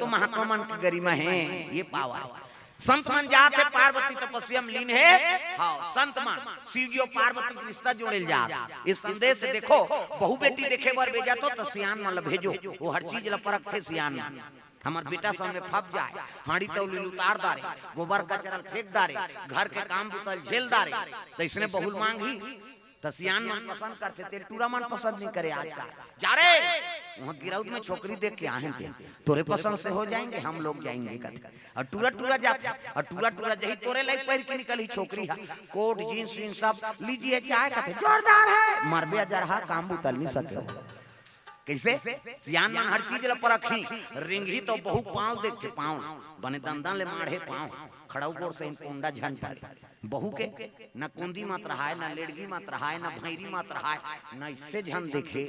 तो महात्मा मन की गरिमा है। ये पावा संत मन जाते पार्वती तपस्या में लीन है। हाँ संत मन शिव जी और पार्वती का रिश्ता जोड़े जात। इस संदेश से देखो बहु बेटी देखे बार भेजा तो सियान मन भेजो, वो हर चीज ला परख थे सियान मन। हमार बेटा सामने फप जाए, हाड़ी तौली उतार दारे, गोबर कचरा फेंक दारे, घर के काम बुतल झेल दारे, तो इसने बहुल मांगी तो सियान मन पसंद करते, तेरे टूरा मन पसंद नहीं करे। आज का जा रे वहाँ गिराउत में छोकरी देख के आए थे, तोरे पसंद से हो जाएंगे, हम लोग जाएंगे कहते। और टूरा टूरा जाते और टूरा टूरा जही तोरे लाइक पैर के निकली छोकरी है, कोट जींस वींस सब लीजिए चाय कहते जोरदार है, मरबे जरहा काम बुतल नहीं सकते। कैसे सियान मन हर चीज ला परखी, रिंगी तो बहु पाँव देखते, पाँव बने दंदन ले माढ़े पाँव खड़ाऊ गोर से कुंडा झन पारे। बहु के न कुंदी मत रहा है, न लेड़गी मत रहा है, न भैरी मत रहा है, न इससे झन देखे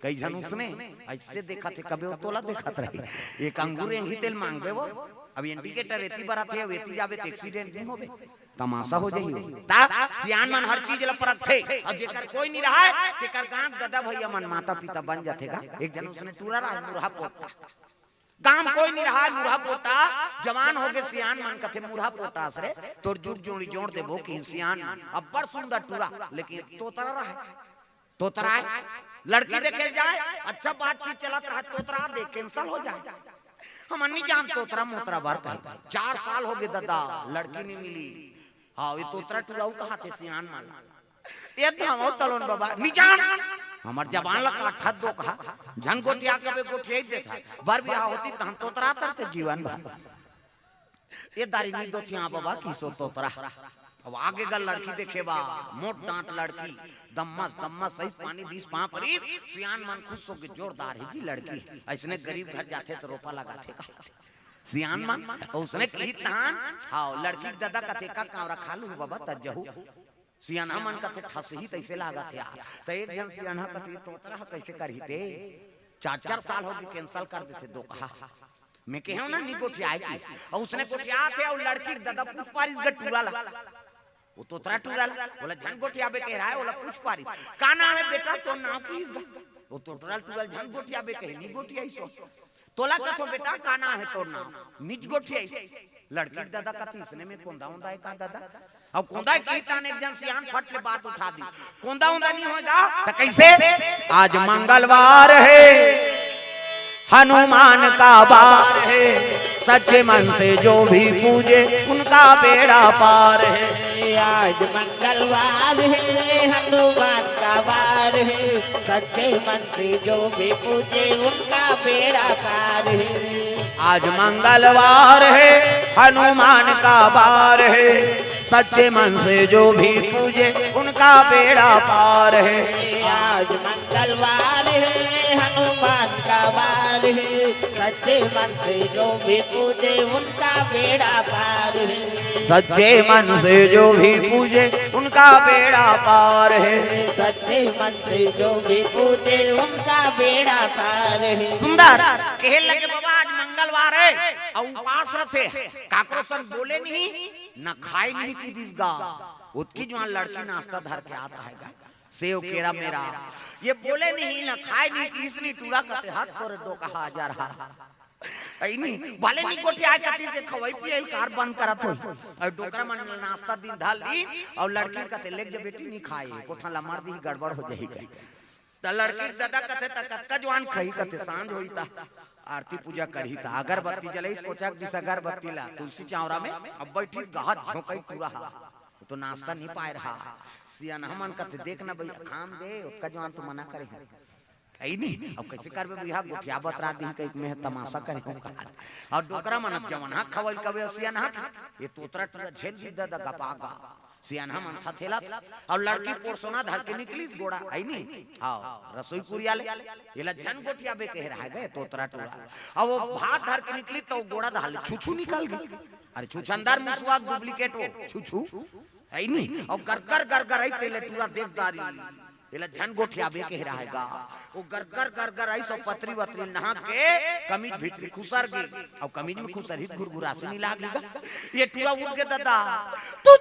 कई झन उसने ऐसे देखा थे, कभी वो तोला देखत रहे। एक अंगूर एंगी तेल मांगबे वो, अब इंडिकेटर एती बरात है, एती जावे तो एक्सीडेंट नहीं होबे, तमाशा हो जाई। ता सियान मन हर चीज ला परखथे। अब जेकर कोई नहीं रहा है तेकर गांव दादा भैया मन माता पिता बन जाथेगा। एक जन उसने टूरा रहा मुरहा पोटा, गांव कोई नहीं रहा मुरहा पोटा, जवान हो गए सियान मन कथे मुरहा पोटा आसरे तोर जुग जोड़ी जोड़ देबो कि सियान अब बड़ सुंदर टूरा, लेकिन तोतरा रहा तोतरा है लड़की देखे जाए अच्छा बातचीत चलत रहा, तोतरा देख कैंसल हो जाए। हम नहीं जान तोतरा मोतरा बार कहे 4 साल हो गए दादा लड़की नहीं मिली। हाँ ये तोतरा टूराऊ कहा थे सियान मन ये धामो तलोन बाबा नहीं जान हमार जबान ला काठा दो कहा झन गोटिया कबे गोटिया देता बार बियाह होती त हम तोतरा तरते जीवन भर ये दारी नहीं दो थिया बाबा किसो तोतरा। अब आगे का लड़की देखे बा मोट डांट लड़की दम्मस दम्मस सही पानी 20 पां परी सियान मन खुश हो के जोरदार है जी लड़की। ऐसने गरीब घर जाते तो रोपा लगाते कहते सियान मन उसने की तान। हाँ लड़की दादा कथे का कावरा खालू बाबा तजहू सियाना मन कथे ठस ही तैसे लागत यार। तो एक जन सियाना कथे तोतरा कैसे करही थे 4 साल हो गए कैंसिल कर देते दो कहा मैं कहूं ना नी गोठिया की और उसने गोठिया थे और लड़की दादा पूछ पारिस गटूरा ला वो तोतरा टूरा बोला झन गोठिया बे कह रहा है बोला पूछ पारिस का नाम है बेटा तो नाम की वो तोतरा टूरा झन गोठिया बे कह नी गोठिया सो तोला कथो बेटा का नाम है तोर नाम निज गोठिया लड़की दादा कथी इसने में कोंदा उंदा का दादा अब कोंदा की तान एक जन सियान फट ले बात उठा दी कोंदा उंदा नहीं होगा तो कैसे। आज मंगलवार है हनुमान का बार है, सच्चे मन से जो भी पूजे उनका बेड़ा पार है। आज मंगलवार है हनुमान का वार है, सच्चे मन से जो भी पूजे उनका बेड़ा पार है। आज मंगलवार है हनुमान का बार है, सच्चे मन से जो भी पूजे उनका बेड़ा पार है। आज मंगलवार है हनुमान का वार है, सच्चे मन से जो भी पूजे उनका बेड़ा पार है। सच्चे मन से जो भी पूजे उनका बेड़ा पार है। सच्चे मन से जो भी पूजे उनका बेड़ा पार है। सुंदर कहे लगे बाबा आज मंगलवार है और उपवास रथे काकरो संग बोले नहीं न खाए नहीं की दिस गा उसकी जो लड़की नाश्ता धर के आता है सेव केरा मेरा ये बोले नहीं न खाए नहीं की इसने टूरा करते हाथ तोरे डो कहा जा रहा आई नहीं भले नहीं गोठी आए कती से खवाई पिए कार बंद करत हो और डोकरा मन नाश्ता दिन धाल दी और लड़की कहते लेक जब बेटी नहीं खाए कोठा ला मार दी गड़बड़ हो जाएगी त लड़की दादा कहते त कतका जवान खई कहते सांझ होई ता आरती पूजा करही ता अगरबत्ती जलाई कोचक दिस अगरबत्ती ला तुलसी चावरा में अब बैठी गहत झोंकई पूरा तो नाश्ता नहीं पाए रहा सियान हमन कहते देखना भैया खाम दे उसका जवान तो मना करे है नहीं अब कैसे करबे बिहार गोठिया बतरा दी कई में तमाशा करे को कहा और डोकरा मन जवन हा खवल कबे सियान हा ये तोतरा टूरा झेल भी दादा गपागा सियान मन था थेला और लड़की पोरसोना धर के निकली गोड़ा आई नहीं हां रसोई पुरिया ले एला जन गोठिया बे कह रहा है तोतरा टूरा और वो भात धर के निकली तो गोड़ा धाल छुछू निकल गई अरे छुछंदार मुसवा डुप्लीकेट हो छुछू आई नहीं और गरगर आई तेले टूरा देखदारी एला झन गोठिया बे कह रहा हैगा वो गरगर आई सो पतरी वतरी नहा के कमीज भीतरी खुसर गई और कमीज में खुसर ही गुरगुरा से नहीं लागेगा ये टूरा उठ के दादा तू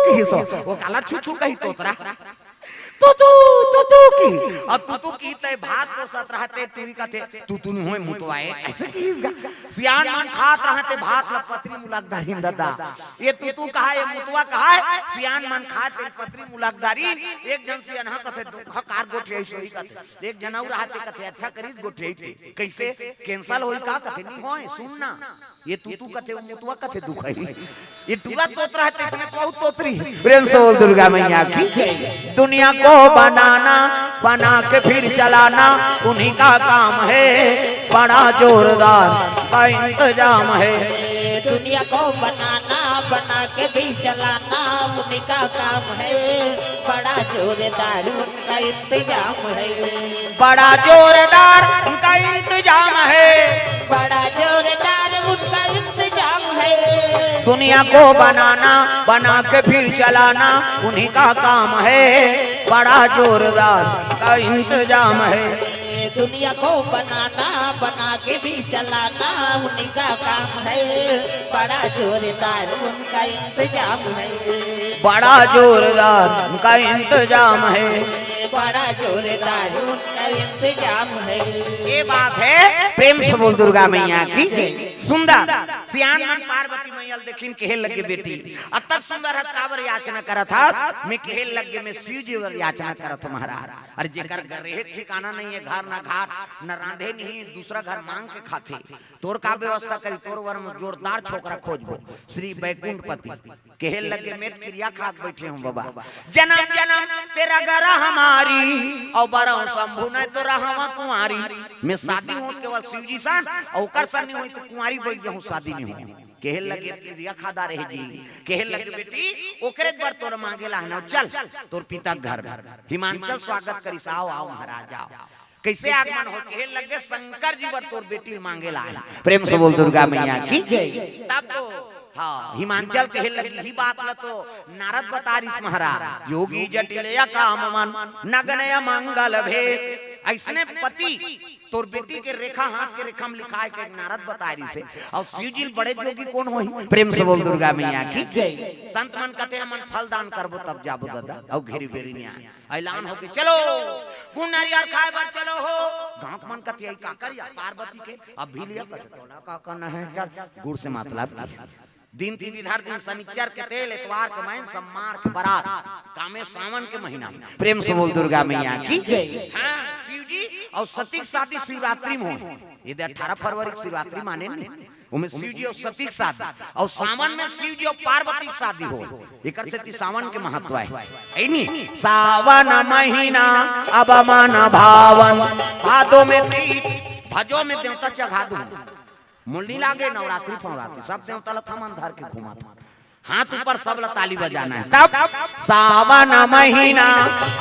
की सो वो काला छुछू कही तोतरा तू की अब तू की ते भात को सत रहते तुरी का थे तू नहीं होए मुतवाए ऐसे की इसका सियान मन खात रहते भात ल पत्नी मुलाकदारी दादा ये तू कहा ये मुतवा कहा है सियान मन खाते पत्नी मुलाकदारी एक जन से अनहा कथे कार गोठे सोई कथे एक जन और रहते कथे अच्छा करी गोठे कैसे कैंसल होई का कथे नहीं होए सुनना ये तू कथे मुतवा कथे दुख है ये टूरा तोत रहते इसमें बहुत तोतरी प्रेम से बोल दुर्गा मैया की दुनिया को बनाना बना के फिर चलाना उन्हीं का काम है बड़ा जोरदार का इंतजाम है दुनिया को बनाना बना के भी चलाना उन्हीं का काम है बड़ा जोरदार उनका इंतजाम है बड़ा जोरदार उनका इंतजाम है बड़ा जोरदार उनका इंतजाम है दुनिया को बनाना बना के फिर चलाना उन्हीं का काम है बड़ा जोरदार का इंतजाम है दुनिया को बनाना बना के भी चलाना उन्हीं का काम है बड़ा जोरदार उनका इंतजाम है बड़ा जोरदार उनका इंतजाम है बड़ा जोरदार उनका इंतजाम है ये बात है प्रेम से बोल दुर्गा मैया की सुंदर सियान मन पार्वती मैया देखिन केहे लगे बेटी अतक सुंदर है कावर याचना करत था मैं केहे लगे में शिव जी वर याचना करत महाराज अरे जेकर घर रहे ठिकाना नहीं है घर ना घाट न रांधे नहीं दूसरा घर मांग के खाते तोर का व्यवस्था करी तोर वर में जोरदार छोकरा खोजबो श्री वैकुंठपति केहे लगे में क्रिया खाक बैठे हूं बाबा जन्म जन्म तेरा घर हमारी और बड़ा शंभु नहीं तो रहा कुंवारी मैं शादी हूं केवल शिव जी सन और ओकर सन नहीं हुई तो कुंवारी बैठ जाऊं शादी नहीं हूं केहे लगे क्रिया खादा रहे जी केहे लगे बेटी ओकरे बार तोर मांगेला है ना चल तोर पिता घर हिमांचल स्वागत करी आओ आओ महाराज आओ कैसे आगमन हो केहे लगे शंकर जी बर तोर बेटी मांगेला है प्रेम से बोल दुर्गा मैया की तब तो हाँ हिमांचल कहे लगी ही बात न तो नारद बतारिस महाराज योगी जटिल या काम मन नगनय मंगल भे ऐसने पति तोर बेटी के रेखा हाथ के रेखा में लिखा है कि नारद बतारी से और शिव जी बड़े जोगी कौन होई प्रेम से बोल दुर्गा मैया की संत मन कहते हैं मन फल दान करबो तब जाबो दादा और घेरी बेरी नहीं ऐलान हो कि चलो गुण नारियल खाए बार चलो हो गांव मन कहते हैं का करिया पार्वती के अब भी लिया तोड़ा का करना है चल गुड़ से मतलब दिन तीन हर दिन शनिचर के तेल इतवार के महीन सम्मार के बारात कामे सावन के महीना प्रेम से बोल दुर्गा मैया की हाँ शिव जी और सती शादी शिवरात्रि में हो ये 18 फरवरी की शिवरात्रि माने नहीं उमें शिव जी और सती शादी और सावन में शिव जी और पार्वती शादी हो एकर से सावन के महत्व है ऐ नी सावन महीना अब मन भावन भादो में भजो में देवता चढ़ा दूं मुंडी लागे नवरात्रि फवरात्रि सब देवता ला थमन धर के घुमा था हाथ ऊपर सब ला ताली बजाना है तब सावन महीना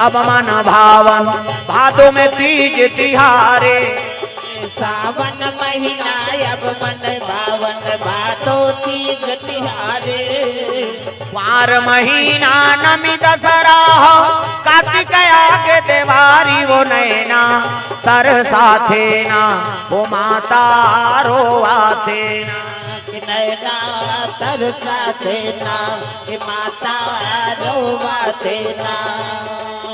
अब मन भावन भादो में तीज तिहारे सावन महीना अब मन भावन भादो तीज तिहारे वार महीना नमी दसरा कार्तिक आगे देवारी वो नैना तर साथे ना वो माता रोवा थे नैना तर साथे ना कि माता रोवा थे ना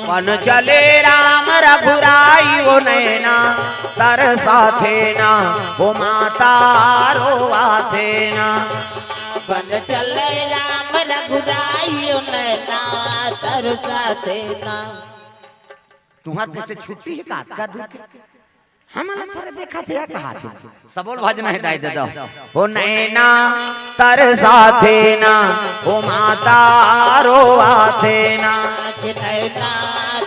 मन चले राम रघुराई वो नैना तर साथे ना वो माता रोवा थे ना मन चले राम रघुराई वो नैना तर साथे ना तुम्हारे कैसे छुट्टी है का दुख हम सारे देखा थे कहा थे सबोल भजन है दाई दे दो हो नैना तर साथे ना हो माता रोवा थे ना कि नैना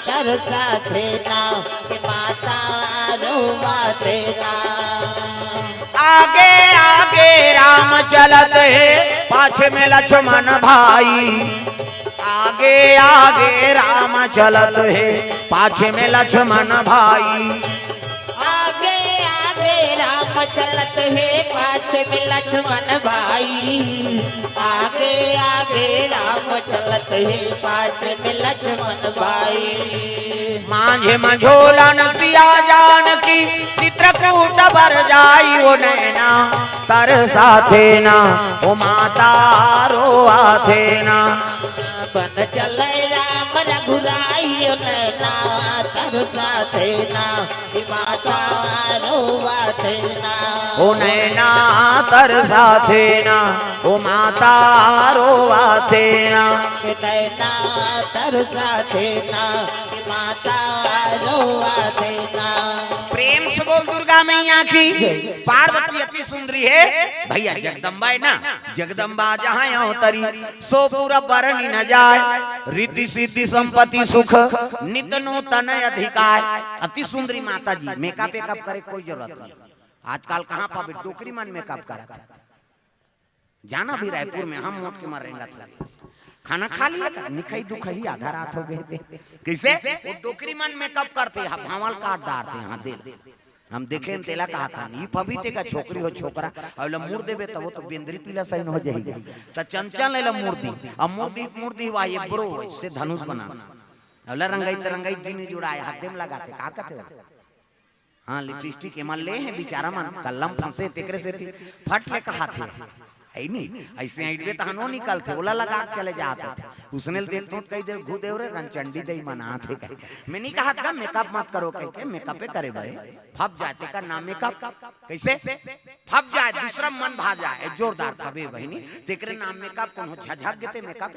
तर साथे ना कि माता रोवा थे ना आगे आगे राम चलत है पाछे में लक्ष्मण भाई आगे आगे राम चलत है पाछे में लक्ष्मण भाई आगे आगे राम चलत है पाछे में लक्ष्मण भाई आगे आगे राम चलत है पाछे में लक्ष्मण भाई मांझे मंझोलन सिया जान की चित्रकूट भर जाई वो नैना तर साथे ना वो माता रोवा थे ना बन चले राम रघुराई नैना तरसा थे ना माता रोवा थे ना ओ नैना तरसा थे ना ओ माता रोवा थे ना नैना तरसा थे ना माता रोवा थे ना। प्रेम से बोल दुर्गा मैया की। पार्वती अति सुंदरी है भैया, जगदम्बा है ना, जगदम्बा जहाँ अवतरी सो पूरा बरनी न जाए, रिद्धि सिद्धि संपत्ति सुख नित नूतन अधिकार। अति सुंदरी माता जी, मेकअप वेकअप करे कोई जरूरत नहीं। आजकल कहाँ पावे डोकरी मन मेकअप करा, जाना भी रायपुर में हम मोट के मर रहेंगे। खाना खा लिया कर, निखई दुखई आधा रात हो गए थे। कैसे वो डोकरी मन मेकअप करते हैं, भावल काट डालते हैं। हाँ दे हम देखे तेला कहा था ई पवित्र का छोकरी हो छोकरा और मुड़ देबे तब वो तो बेंद्री पीला सही हो जाएगी। त चंचल लेला मूर्ति अब मूर्ति हुआ ये ब्रो से धनुष बना अवला रंगाई दिन जुड़ाए हाथ में लगाते का कहते हो। हाँ लिपस्टिक एमन ले है बेचारा मन कलम फंसे तेकरे से थी फट ले कहा थे है नहीं ऐसे आइडवे तहनो निकलते ओला लगा के चले जाते थे। उसने देख तो कई देव घू देव रे रंचंडी दई मना थे कहे मैं नहीं कहा था मेकअप मत करो कह के मेकअप करे भाई फप जाते का नाम मेकअप कैसे फप जाए दूसरा मन भा जाए जोरदार फबे बहनी तेकरे नाम मेकअप कौन झझक देते मेकअप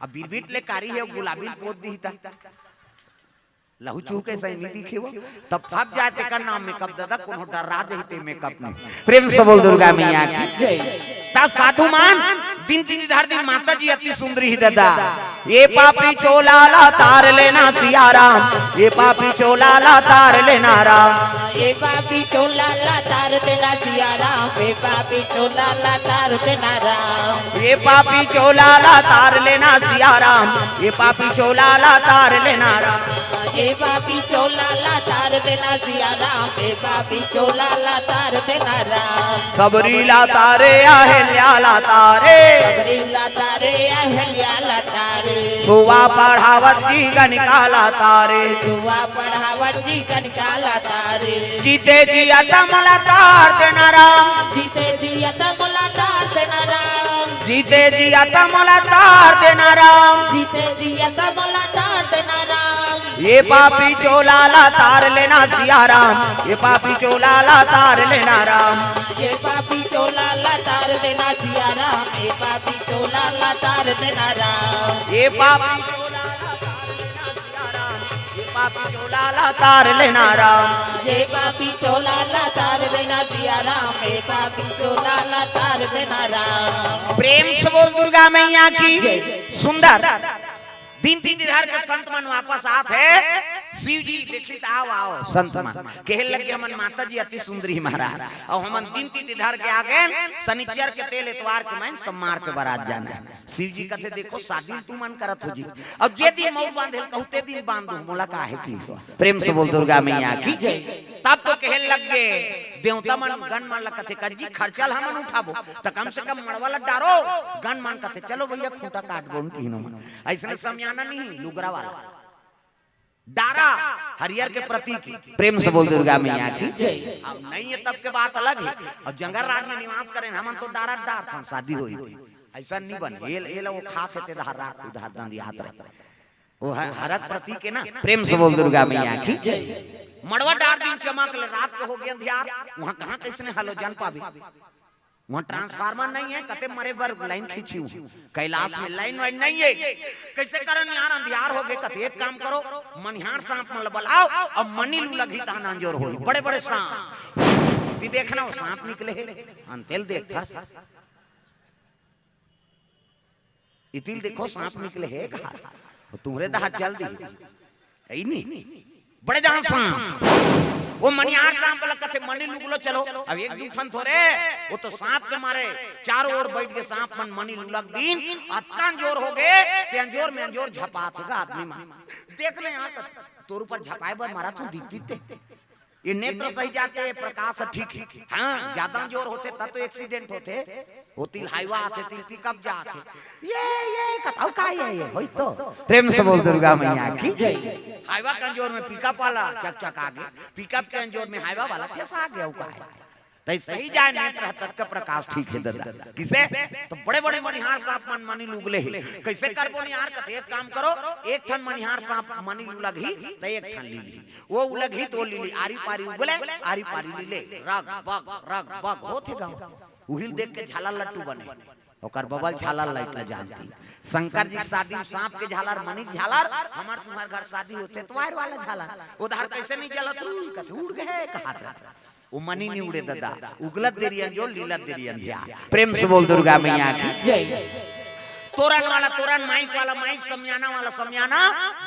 अब बीरबीट ले कारी है गुलाबी पोत दी था लहू चूके सही नहीं दिखे वो तब फप जाते का नाम मेकअप दादा कौन डरा जहिते मेकअप में। प्रेम से बोल दुर्गा मैया की। ता साधु मान दिन धर दिन माता जी अति सुंदरी ही दादा ये पापी चोलाला तार लेना सिया राम ये पापी चोलाला तार लेना राम ये पापी चोलाला तार देना सिया राम ये पापी चोलाला तार देना राम ये पापी चोलाला तार लेना सिया राम ये पापी चोलाला तार लेना राम ये पापी चोलाला तार देना सिया राम ये पापी चोलाला तार देना राम सबरीला तारे अहल्याला तारे सबरीला तारे अहल्याला तारे सुवा पढ़ावत जी गनिकाला तारे जुआ पढ़ावत जी गनिकाला तारे जीते जी अतमला तार देना राम जीते जी अतमला तार देना राम जीते जी अतमला तार देना राम जीते जी अतमला तार देना राम ये पापी चोलाला तार लेना सिया राम ये पापी चोलाला तार लेना राम ये पापी चोलाला तार देना सिया राम ये पापी चोलाला तार देना राम ये पापी चोलाला तार लेना राम ये पापी चोलाला तार देना सिया राम ये पापी चोलाला तार देना राम। प्रेम से बोल दुर्गा मैया की। सुंदर दिन धर के संत मन वापस आते शिव जी देखी आओ आओ संत मन कहे लगे हमन माता जी अति सुंदरी महाराज और हमन दिन धर के आगे शनिचर के तेल इतवार के मैं सम्मार के बारात जाना है। शिव जी कहते देखो शादी तू मन करत हो जी अब जे दिन मऊ बांधे कहते दिन बांधू मोला का है की। प्रेम से बोल दुर्गा मैया की। तब तो कहे लगे देवता मन गण मन लगते कजी खर्चल हमन उठाबो त कम से कम मड़वाला डारो गण मन कहते चलो भैया खूंटा काट बोन किनो मन ऐसे समयाना नहीं लुगरा वाला डारा हरियर के प्रतीक। प्रेम से बोल दुर्गा मैया की। अब नहीं है तब के बात अलग है। अब जंगल राज में निवास करें हमन तो डारा डार था शादी हुई ऐसा नहीं बने ये वो खाते थे उधार दंदी हाथ रहे वो हरक प्रतीक है ना। प्रेम से बोल दुर्गा मैया की। मड़वा डार दिन चमक रात को हो गया अंधियार वहाँ कहाँ कैसे हलो जान पावे वहाँ ट्रांसफार्मर नहीं है कते मरे बर लाइन खींची हूँ कैलाश में लाइन वाइन नहीं है कैसे करन यार अंधियार हो गए कते एक काम करो मनिहार सांप मन बुलाओ अब मनी लू लगी ताना अंजोर हो बड़े बड़े सांप ती देखना वो सांप निकले है अंतेल देख था इतिल देखो सांप निकले है तुम्हारे दहा चल दी ऐ नहीं बड़े जहां सांप वो मनिहार सांप को लगता थे मनी लुगलो चलो अब एक दूठन थोड़े वो तो सांप के मारे चारों ओर बैठ के सांप मन मनी लुलक दिन अतना जोर हो गए ते अंजोर में अंजोर झपा थेगा आदमी मान देख ले यहां तोर ऊपर झपाए बर मारा तू दिखती ये नेत्र सही जाते प्रकाश ठीक हाँ ज्यादा जोर होते तब तो एक्सीडेंट होते वो तिल हाईवा आते तिल पिकअप जाते ये कथाओ का ये होई तो। प्रेम से बोल दुर्गा मैया की। हाईवा कंजोर में पिकअप वाला चक चक आगे पिकअप के अंजोर में हाईवा वाला ठेसा आ गया का है तै सही जाए नेत्र तक का प्रकाश ठीक है दादा किसे तो बड़े बड़े मनिहार साहब मन मानी लुगले कैसे करबो निहार कथे एक काम करो एक ठन मनिहार साहब मानी लुलगही तो एक ठन लीली वो उलगही तो लीली आरी पारी उगले आरी पारी लीले रग बग होथे गाँव उहिल देख के झाला लट्टू बने ओकर बबल झालर लाइट ला जानती शंकर जी शादी में सांप के झालर मणिक झालर हमार तुम्हार घर शादी होते तो वायर वाला झालर उधर कैसे नहीं जलत कथे उड़ गए कहात रहता वो मनी नहीं उड़े दादा उगलत देरियन जो लीलत देरियन ध्या प्रेम से बोल दुर्गा मैया की जय तोरण वाला तोरण माइक वाला माइक समियाना वाला समियाना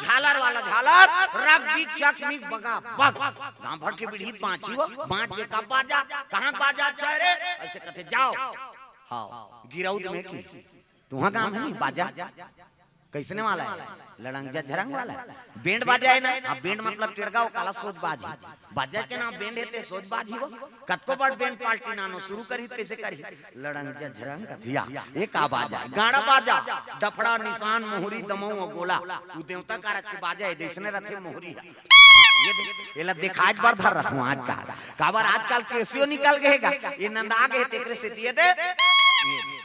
झालर वाला झालर रग बिक चक मिक बगा बग गांव भर के बिढ़ी पांची वो बांट के का बाजा कहां बाजा चरे ऐसे कहते जाओ हाँ गिरौद में की तुहा काम है नहीं बाजा कैसने वाला है लड़ंग झरंग वाला है बैंड बाजा है ना अब बैंड मतलब टिड़गाव काला सोच बाजी बाजा के नाम बैंड है सोच बाजी वो कतको बड़ बैंड पार्टी नानो शुरू करी कैसे करी लड़ंग झरंग कथिया एक आ बाजा गाड़ा बाजा डफड़ा निशान मोहरी दमऊ गोला उ देवता कारक के बाजा है देशने रथे मोहरी ये एला दिखाज बार धर रखूं आज का काबर आजकल केसियो निकल गएगा ये नंदा गए तेकरे से दिए दे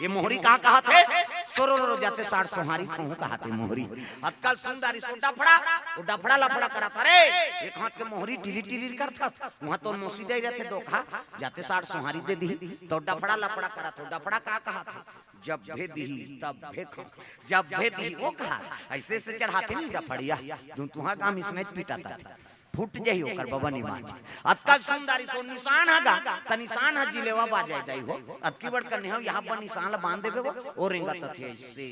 ये मोहरी कहा थे सोरो जाते 60 सोहारी कहूं कहा थे मोहरी अतकल सुंदरी सो डफड़ा वो डफड़ा लफड़ा करता रे एक हाथ के मोहरी टिरी टिरी करता वहां तो मोसी दे रहते धोखा जाते 60 सोहारी दे दी तो डफड़ा लफड़ा करा तो डफड़ा कहा था जब भे दी तब भे खा जब भे दी वो कहा ऐसे से चढ़ाते नहीं डफड़िया तुहा काम इसने पीटाता था फुट जही होकर बबनी मान अतकल सुंदरी सो निशान हगा त निशान ह जिलेवा बाजाय दई हो अतकी बड़ करने हो यहां पर निशान ल बांध देबे वो और रेंगा तथे ऐसे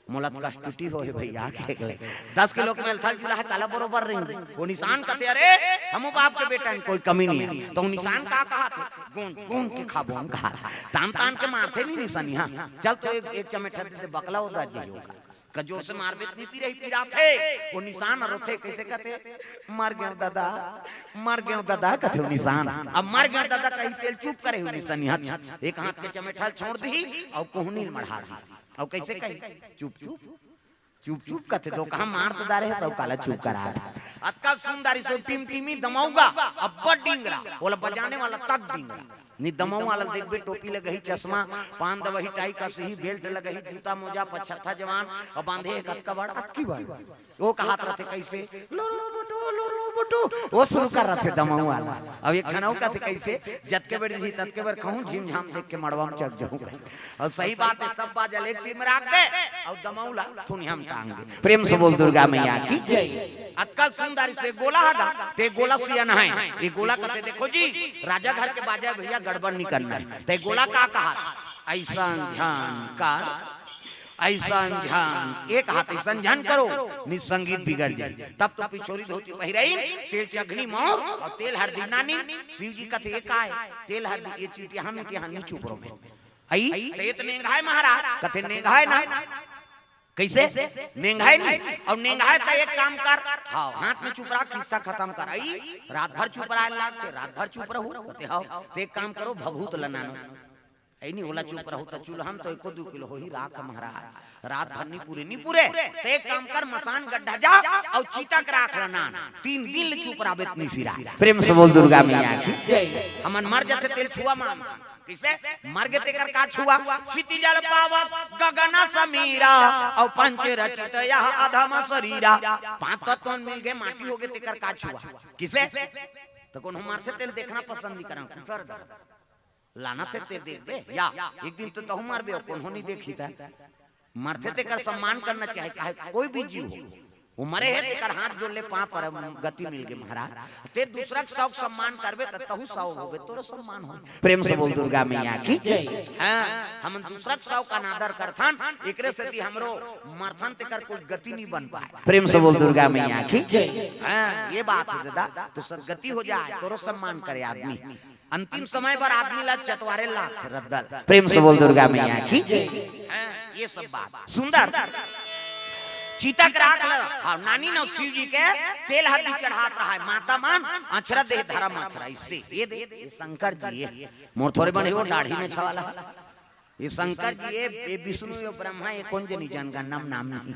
मुलत का टूटी हो है भैया देख ले 10 किलो के मेल थल जुला है काला बरोबर रिंग वो निशान कहते अरे हम बाप के बेटा में कोई कमी नहीं है तो निशान का कहा थे गुन के खाबो हम कहा तान तान के मारते नहीं निशानी हां चल तो एक चमेटा दे बकला उदा जी होगा कजोर से मार बेत नहीं पी रही पीरा थे वो निशान और थे कैसे कहते मर गए दादा कहते हो निशान अब मर गए दादा कहीं तेल चुप करे हो निशानी हाथ एक हाथ के चमेठल छोड़ दी और कोहनी मढ़ा दी और कैसे कही चुप कहते तो कहा मार तो दारे सब काला चुप करा था अतका सुंदरी से टीम टीमी दमाऊगा अब बड़ डिंगरा बोला बजाने वाला तक डिंगरा नी दमाऊ वाला देख बे टोपी लगही चश्मा पान दवही टाई का सही बेल्ट लगही जूता मोजा पछत्था जवान और बांधे एक हत्का बड़ अक्की बड़ वो कहात रहते कैसे लोरो बटू वो शुरू कर रहे थे दमाऊ वाला अब एक खनाऊ कहते कैसे जत के बेड़ जी तत के बेड़ कहूं झिम झाम देख के मड़वा में चक जाऊं और सही बात है सब बाजा लेक टीम रख दे और दमाऊ ला थुनी हम टांग दे प्रेम से बोल दुर्गा मैया की जय अतकल सुंदरी से गोला हगा ते गोला सियान है ये गोला कहते देखो जी राजा घर के बाजा भैया गड़बड़ नहीं करना है ते गोला का कहा ऐसा ध्यान कर ऐसा ध्यान एक हाथ ऐसा ध्यान करो निसंगीत बिगड़ जाए तब तो पिछोरी धोती पहिरई तेल चघनी मोर और तेल हरदी नानी शिव जी कहते एक आए तेल हरदी ये चीज हम नहीं चुप रहो में आई तो इतने नेंघाए महाराज कहते नेंघाए ना कैसे नेंघाए नहीं और नेंघाए तो एक काम कर हाँ हाथ में चुप रहा किस्सा खत्म कर आई रात भर चुप रहा लागते रात भर चुप रहो कहते हाँ तो एक काम करो भभूत लनानो ऐ नहीं होला चुप रहो तो चूल्हा हम तो 1-2 किलो हो ही राख महाराज रात भर नहीं पूरे तो एक काम कर मसान गड्ढा जा और चीता के राख लना 3 दिन चुप रहा बेतनी सिरा प्रेम से बोल दुर्गा मैया की जय हमन मर जाते तेल छुआ मान किसे मर गए तेकर का छुआ क्षिति जल पावक गगन समीरा और पंच रचित यह अधम शरीरा 5 तत्व मिल गए माटी हो गए तेकर का छुआ किसे तो कौन हम मारते तेल देखना पसंद नहीं करा सर लाना थे ते देख दे या एक दिन तो तहु मार बे कौन नहीं देखी था मरते ते कर सम्मान करना चाहिए चाहे कोई भी जीव हो वो मरे है तेकर हाथ जोड़ ले पांव पर गति मिल गए महाराज ते दूसरा शौक सम्मान करबे त तहु सौ होबे तोरो सम्मान हो प्रेम से बोल दुर्गा मैया की हां हम दूसरा शौक का आदर करथन एकरे से ती हमरो मरथन तेकर कोई गति नहीं बन पाए प्रेम से बोल दुर्गा मैया की हां ये बात है दादा तो सदगति हो जाए तोरो सम्मान करे आदमी अंतिम समय पर आदमी ला चतवारे लाख रद्दल प्रेम से बोल दुर्गा मैया की ये सब बात सुंदर चीता के राख ल हां नानी न शिव जी के तेल हल्दी चढ़ात रहा है माता मान अक्षरा दे धर्म अक्षरा इससे ये दे शंकर जी ये मोर थोड़े बने वो दाढ़ी में छवाला ये शंकर जी ये विष्णु ये ब्रह्मा ये कौन जनी जनगणना नाम नहीं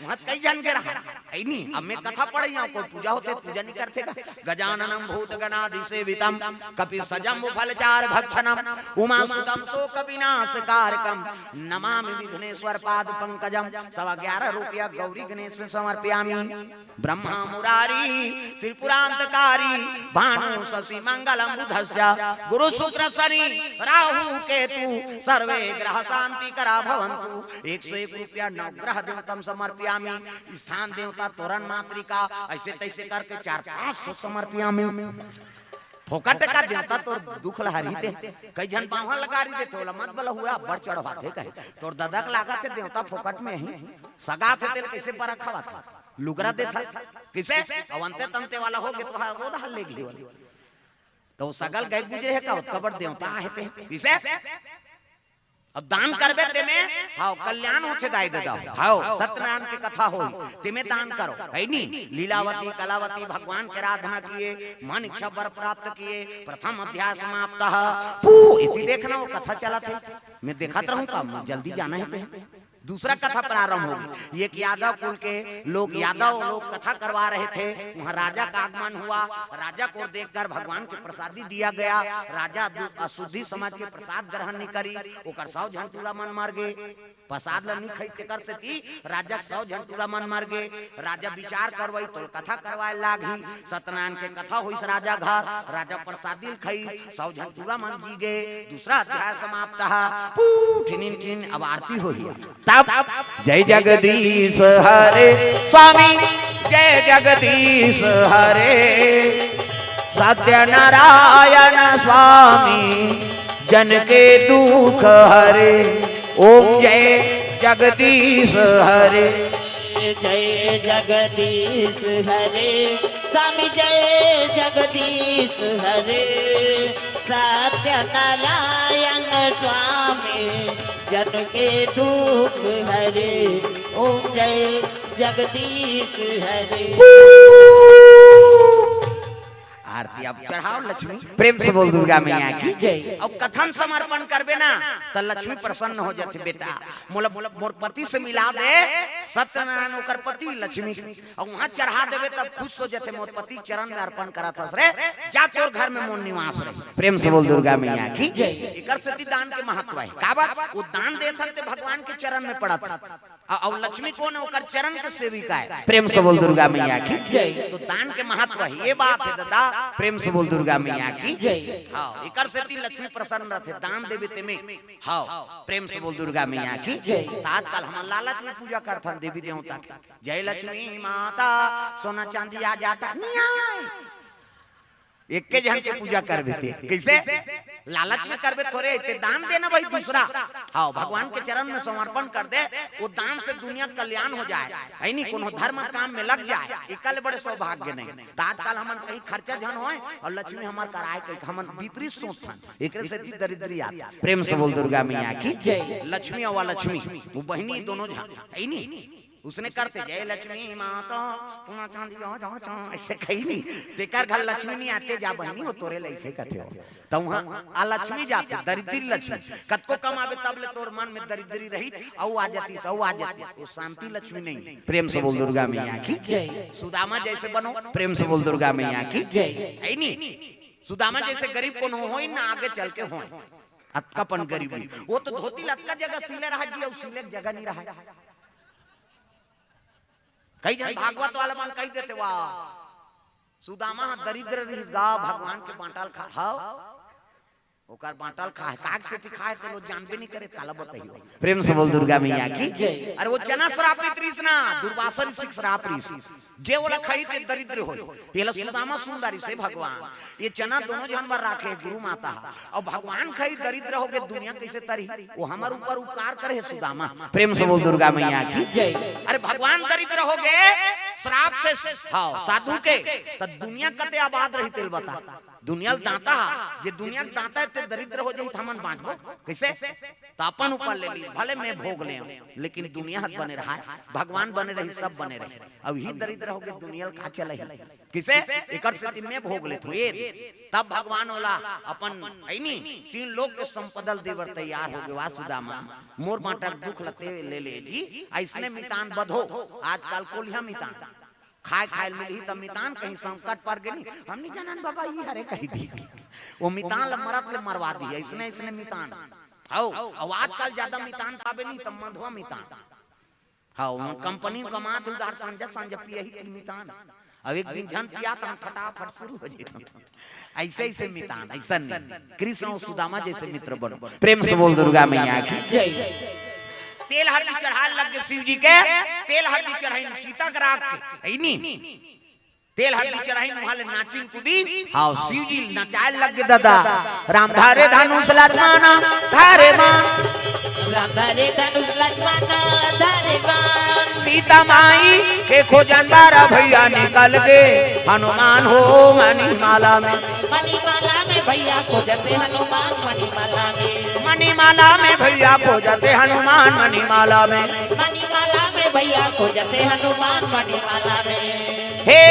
वहां कई जन के रहा है नहीं। अब मैं कथा पढ़ी हूं कोई पूजा होते पूजा नहीं करते का गजाननम भूत गणाधि सेवितम कपि सजम फलचार भक्षणम उमा सुतम शोक विनाश कारकम नमामि विघ्नेश्वर पाद पंकजम 11.5 रुपया गौरी गणेश में समर्पयामि। ब्रह्मा मुरारी त्रिपुरांतकारी भानु शशि मंगलम बुधस्य गुरु शुक्र शनि राहु केतु सर्वे ग्रह शांति करा भवन्तु। 101 रुपया नवग्रह देवतम समर्पयामि। स्थान देवता तोरण मातृका ऐसे तैसे करके 400-500 समर्पयामि। फोकट का देवता तो दुख लहरी दे कई जन बाहर लगा रही दे तोला मत बला हुआ बढ़ चढ़वाते कहे तोर दादा के लागा थे देवता फोकट में ही सगा थे तेल कैसे पर रखा था लुगरा दे था किसे अवंते तंते वाला हो गए तो वो हल ले गई तो सगल गए गुजरे है का कबर देवता है ते किसे अब दान करबे ते में हां कल्याण होते दाई देदा हां सत्यनारायण की कथा होई ते में दान करो है नी। लीलावती कलावती भगवान के आराधना किए मन इच्छा वर प्राप्त किए प्रथम अध्याय समाप्त पू इति देखना वो कथा चला थे मैं देखत रहूं का जल्दी जाना है। दूसरा कथा प्रारंभ होगी। एक यादव कुल के लोग यादव लोग कथा करवा रहे थे वहाँ राजा का आगमन हुआ। राजा को देखकर भगवान के प्रसादी दिया गया। राजा अशुद्धि समाज के प्रसाद ग्रहण नहीं करी ओकर 100 झंटूला मन मार गए प्रसाद ला नहीं खाई के कर से थी राजा 100 झंटूला मन मार गए। राजा विचार करवाई तो कथा करवाए लागी सत्यनारायण के कथा हुई राजा घर राजा प्रसादी खाई 100 झंटूला मन जी गए। दूसरा अध्याय समाप्त है। अब आरती हुई तब जय जगदीश हरे स्वामी जय जगदीश हरे सत्यनारायण स्वामी जन के दुख हरे ओम जय जगदीश हरे जय जगदीश हरे स्वामी जय जगदीश हरे सत्यनारायण स्वामी जन के दुख हरे ओम जय जगदीश हरे। आरती अब चढ़ाओ लक्ष्मी प्रेम से बोल दुर्गा मैया की जय। अब कथन समर्पण करबे ना तो लक्ष्मी प्रसन्न हो जाते बेटा मोर पति से मिला दे सत्यनारायण ओकर पति लक्ष्मी और वहां चढ़ा देवे तब खुश हो जाते मोर पति चरण में अर्पण करा था रे जा तोर घर में मोर निवास रहे। प्रेम से बोल दुर्गा मैया की जय। एकर सती दान के महत्व है का बात वो दान देथन ते भगवान के चरण में पड़ा था और लक्ष्मी कौन है ओकर चरण के सेविका है। प्रेम से बोल दुर्गा मैया की जय। तो दान के महत्व है ये बात है दादा प्रेम से बोल दुर्गा मैया की जय। हाँ एकर से लक्ष्मी प्रसन्न रहते दान देवे ते में हाँ प्रेम से बोल दुर्गा मैया की जय। आजकल हम लालच में पूजा करथन देवी देवता की जय लक्ष्मी माता सोना चांदी आ जाता एक के जन के पूजा करबे थे कैसे लालच में करबे थोड़े ते दान देना भाई दूसरा हाँ भगवान के चरण में समर्पण कर दे वो दान से दुनिया कल्याण हो जाए है नहीं कोनो धर्म काम में लग जाए एकल बड़े सौभाग्य नहीं। आजकल हमन कहीं खर्चा जन होए और लक्ष्मी हमार कराए कहीं हमन विपरीत सोचथन एकरे से दरिद्री आता। प्रेम से बोल दुर्गा मैया की जय। लक्ष्मी और लक्ष्मी वो बहनी दोनों है नहीं उसने करते जय लक्ष्मी माता सोना चांदी ऐसे कही नहीं तेकर घर लक्ष्मी नहीं आते जा बहनी हो तोरे लइके कथे हो तो वहां आ लक्ष्मी जाते दरिद्री लक्ष्मी कतको कमावे तब ले तोर मन में दरिद्री रही औ आ जाती सौ आ जाती वो शांति लक्ष्मी नहीं। प्रेम से बोल दुर्गा मैया की जय। सुदामा जैसे बनो प्रेम से बोल दुर्गा मैया की जय। है नहीं सुदामा जैसे गरीब को हो ना आगे चल के हो अतकापन गरीबी वो तो धोती लटका जगह सिले रहा जी और सिले जगह नहीं रहा। कई जन भागवत वाला मन कही देते वाह सुदामा दरिद्र रही गा भगवान के बांटल खा हां ओकर बांटल खा काग से खाए तो लोग जानबे नहीं करे काला बताइयो। प्रेम से बोल दुर्गा मैया की जय। अरे वो चना श्रापित ऋषना दुर्वासा ऋषि श्राप ऋषि जे वाला खाई ते दरिद्र होई पहला सुदामा सुंदरी से भगवान ये चना दोनों जानवर राखे गुरु माता और भगवान खाई दरिद्र हो गए दुनिया कैसे तरी वो हमारे ऊपर उपकार करे सुदामा। प्रेम से बोल दुर्गा मैया की जय। अरे भगवान दरिद्र हो गए श्राप से हाँ साधु के तो दुनिया कते आबाद रही तेल बता दुनिया दाता जे दुनिया दाता है दरिद्र हो जाई हमन बांटबो कैसे तो अपन ऊपर ले ली भले मैं भोग ले लेकिन दुनिया हाथ बने रहा है भगवान बने रही सब बने रहे अब ही दरिद्र हो गए दुनिया का चले किसे एकर से दिन में भोग लेत हुए तब भगवान होला अपन ऐनी 3 लोग के संपदल देवर तैयार हो गए वासुदामा मोर बाटक दुख लते ले ले जी ऐसने मितान बधो आजकल कोलिया मितान खाए खाए मिली तब मितान कहीं संकट पर गई हम नहीं जानन बाबा ये हरे कही दी वो मितान ल मरत ले मरवा दी ऐसने ऐसने मितान हाउ अब आजकल ज्यादा मितान पाबे नहीं तब मधवा मितान हाउ कंपनी कमात उधार संजय संजय पिए ही मितान अब एक दिन जन पिया तो फटाफट शुरू हो जाए ऐसे ऐसे मितान ऐसा नहीं कृष्ण और सुदामा जैसे मित्र बनो प्रेम से बोल दुर्गा मैया की तेल हल्दी चढ़ा लग गए शिव जी के तेल हल्दी चढ़ाई चीता करा के नहीं तेल हल्दी चढ़ाई वाले नाचिन कुदी हां शिव जी नचाए लग गए दादा राम धारे धनुष लक्ष्मण धारे मान राम धारे धनुष लक्ष्मण धारे मान सीता माई के खोजन बारा भैया निकल गए हनुमान हो मणिमाला में भैया खोजते हनुमान मणिमाला में मणिमाला में भैया खोजते हनुमान मणिमाला में मणिमाला में भैया खोजते हनुमान मणिमाला में हे